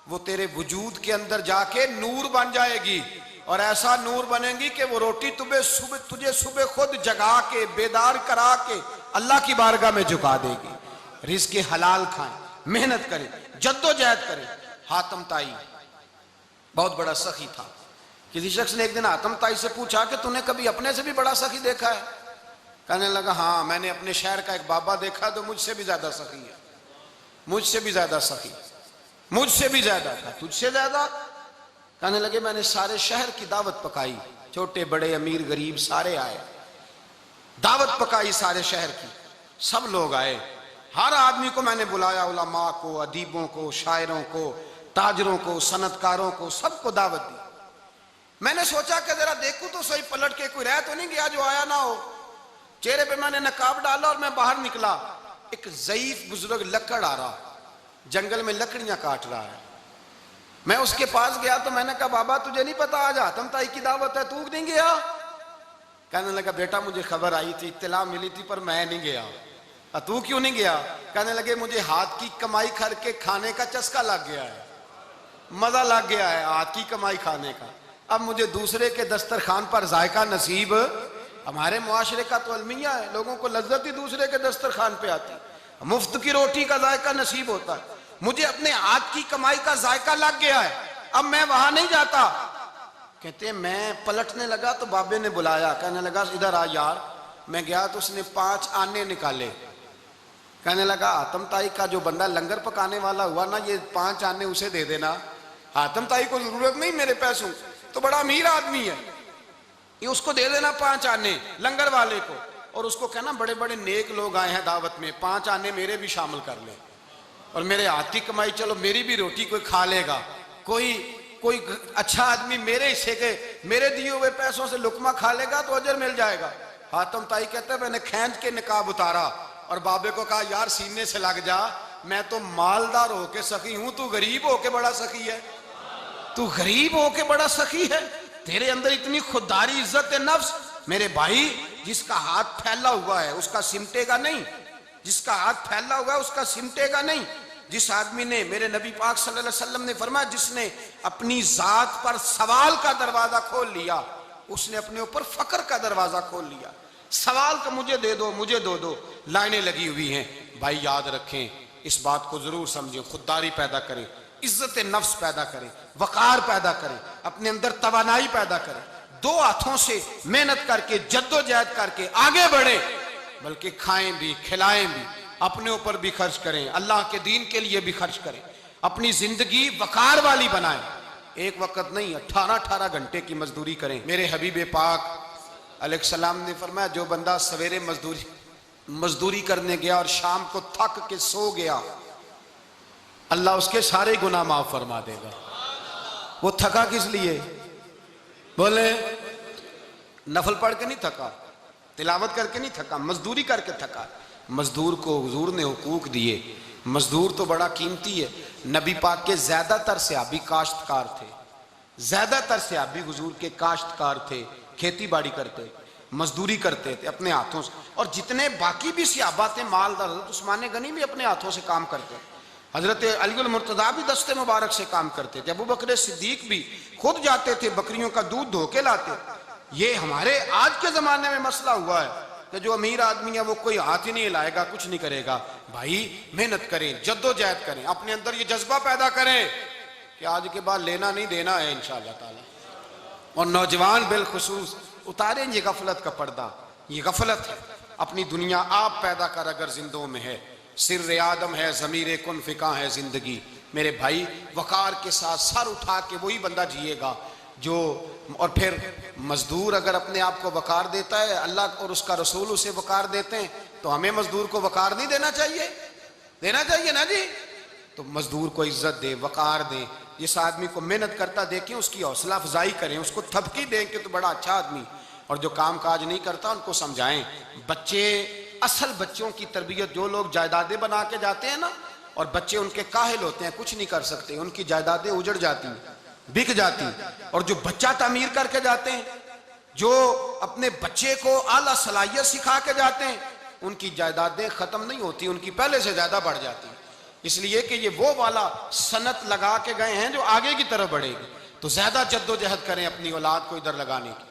وہ تیرے وجود کے اندر جا کے نور بن جائے گی، اور ایسا نور بنے گی کہ وہ روٹی تجھے صبح خود جگا کے بیدار کرا کے اللہ کی بارگاہ میں جھکا دے گی۔ رزق حلال کھائیں، محنت کریں، جد و جہد کریں۔ حاتم طائی بہت بڑا سخی تھا۔ کسی شخص نے ایک دن حاتم طائی سے پوچھا کہ تو نے کبھی اپنے سے بھی بڑا سخی دیکھا ہے؟ کہنے لگا ہاں، میں نے اپنے شہر کا ایک بابا دیکھا تو مجھ سے بھی زیادہ سخی ہے، مجھ سے بھی زیادہ سخی، مجھ سے بھی زیادہ تھا، تجھ سے زیادہ؟ کہنے لگے میں نے سارے شہر کی دعوت پکائی، چھوٹے بڑے امیر غریب سارے آئے، دعوت پکائی سارے شہر کی، سب لوگ آئے، ہر آدمی کو میں نے بلایا، علماء کو، ادیبوں کو، شاعروں کو، تاجروں کو، صنعت کاروں کو، سب کو دعوت دی۔ میں نے سوچا کہ ذرا دیکھوں تو صحیح، پلٹ کے کوئی رہ تو نہیں گیا جو آیا نہ ہو۔ چہرے پہ میں نے نقاب ڈالا اور میں باہر نکلا، ایک ضعیف بزرگ لکڑ آ رہا، جنگل میں لکڑیاں کاٹ رہا ہے۔ میں اس کے پاس گیا تو میں نے کہا بابا تجھے نہیں پتا آج حاتم طائی کی دعوت ہے، تو نہیں گیا؟ کہنے لگا بیٹا مجھے خبر آئی تھی، اطلاع ملی تھی، پر میں نہیں گیا۔ تو کیوں نہیں گیا؟ کہنے لگے مجھے ہاتھ کی کمائی کر کے کھانے کا چسکا لگ گیا ہے، مزہ لگ گیا ہے ہاتھ کی کمائی کھانے کا، اب مجھے دوسرے کے دسترخوان پر ذائقہ نصیب۔ ہمارے معاشرے کا تو المیہ ہے، لوگوں کو لذت ہی دوسرے کے دسترخوان پہ آتی، مفت کی روٹی کا ذائقہ نصیب ہوتا ہے۔ مجھے اپنے ہاتھ کی کمائی کا ذائقہ لگ گیا ہے، اب میں وہاں نہیں جاتا۔ کہتے ہیں میں پلٹنے لگا تو بابے نے بلایا، کہنے لگا ادھر آ یار۔ میں گیا تو اس نے 5 آنے نکالے، کہنے لگا حاتم طائی کا جو بندہ لنگر پکانے والا ہوا نا، یہ 5 آنے اسے دے دینا، حاتم طائی کو ضرورت نہیں میرے پیسوں، تو بڑا امیر آدمی ہے، یہ اس کو دے دینا 5 آنے لنگر والے کو، اور اس کو کہنا بڑے بڑے نیک لوگ آئے ہیں دعوت میں، 5 آنے میرے بھی شامل کر لیں، اور میرے ہاتھ کی کمائی چلو میری بھی روٹی کوئی کھا لے گا، کوئی اچھا آدمی میرے حصے کے میرے دیے ہوئے پیسوں سے لقمہ کھا لے گا تو اجر مل جائے گا۔ حاتم طائی کہتا ہے میں نے کھینچ کے نقاب اتارا اور بابے کو کہا یار سینے سے لگ جا، میں تو مالدار ہو کے سخی ہوں، تو غریب ہو کے بڑا سخی ہے، تو غریب ہو کے بڑا سخی ہے، تیرے اندر اتنی خودداری عزت نفس۔ میرے بھائی جس کا ہاتھ پھیلا ہوا ہے اس کا سمٹے گا نہیں، جس کا ہاتھ پھیلا ہوا ہے اس کا سمٹے گا نہیں۔ جس آدمی نے، میرے نبی پاک صلی اللہ علیہ وسلم نے فرمایا جس نے اپنی ذات پر سوال کا دروازہ کھول لیا، اس نے اپنے اوپر فقر کا دروازہ کھول لیا۔ سوال کا مجھے دے دو، مجھے دو لائنیں لگی ہوئی ہیں۔ بھائی یاد رکھیں، اس بات کو ضرور سمجھیں، خودداری پیدا کریں، عزت نفس پیدا کریں، وقار پیدا کریں، اپنے اندر توانائی پیدا کریں، 2 ہاتھوں سے محنت کر کے جد و جہد کر کے آگے بڑھیں، بلکہ کھائیں بھی کھلائیں بھی، اپنے اوپر بھی خرچ کریں، اللہ کے دین کے لیے بھی خرچ کریں، اپنی زندگی وقار والی بنائیں۔ ایک وقت نہیں، 18 گھنٹے کی مزدوری کریں۔ میرے حبیب پاک علیہ السلام نے فرمایا جو بندہ سویرے مزدوری کرنے گیا اور شام کو تھک کے سو گیا، اللہ اس کے سارے گناہ معاف فرما دے گا۔ وہ تھکا کس لیے؟ بولے نفل پڑھ کے نہیں تھکا، تلاوت کر کے نہیں تھکا، مزدوری کر کے تھکا۔ مزدور کو حضور نے حقوق دیے، مزدور تو بڑا قیمتی ہے۔ نبی پاک کے زیادہ تر صحابی کاشتکار تھے، زیادہ تر صحابی حضور کے کاشتکار تھے، کھیتی باڑی کرتے، مزدوری کرتے تھے اپنے ہاتھوں سے، اور جتنے باقی بھی صحابہ تھے مالدار، حضرت عثمان غنی بھی اپنے ہاتھوں سے کام کرتے، حضرت علی المرتضیٰ بھی دست مبارک سے کام کرتے تھے، ابو بکر صدیق بھی خود جاتے تھے بکریوں کا دودھ دھو کے لاتے۔ یہ ہمارے آج کے زمانے میں مسئلہ ہوا ہے کہ جو امیر آدمی ہے وہ کوئی ہاتھ ہی نہیں ہلائے گا، کچھ نہیں کرے گا۔ بھائی محنت کریں، جد و جہد کریں، اپنے اندر یہ جذبہ پیدا کریں کہ آج کے بعد لینا نہیں دینا ہے انشاءاللہ تعالی۔ اور نوجوان بالخصوص اتاریں یہ غفلت کا پردہ، یہ غفلت ہے۔ اپنی دنیا آپ پیدا کر اگر زندوں میں ہے، سر آدم ہے، ضمیر کن فکاں ہے زندگی۔ میرے بھائی وقار کے ساتھ سر اٹھا کے وہی بندہ جیے گا جو، اور پھر مزدور اگر اپنے آپ کو وقار دیتا ہے، اللہ اور اس کا رسول اسے وقار دیتے ہیں، تو ہمیں مزدور کو وقار نہیں دینا چاہیے؟ دینا چاہیے نا جی۔ تو مزدور کو عزت دیں، وقار دیں، جس آدمی کو محنت کرتا دیکھیں اس کی حوصلہ افزائی کریں، اس کو تھپکی دیں کہ تو بڑا اچھا آدمی، اور جو کام کاج نہیں کرتا ان کو سمجھائیں۔ بچے، اصل بچوں کی تربیت، جو لوگ جائیدادیں بنا کے جاتے ہیں نا، اور بچے ان کے کاہل ہوتے ہیں، کچھ نہیں کر سکتے، ان کی جائیدادیں اجڑ جاتی ہیں، بک جاتی. اور جو بچہ تعمیر کر کے جاتے ہیں، جو اپنے بچے کو اعلیٰ صلاحیت سکھا کے جاتے ہیں، ان کی جائیدادیں ختم نہیں ہوتی، ان کی پہلے سے زیادہ بڑھ جاتی. اس لیے کہ یہ وہ والا صنعت لگا کے گئے ہیں جو آگے کی طرف بڑھے گی. تو زیادہ جد و جہد کریں اپنی اولاد کو ادھر لگانے کی.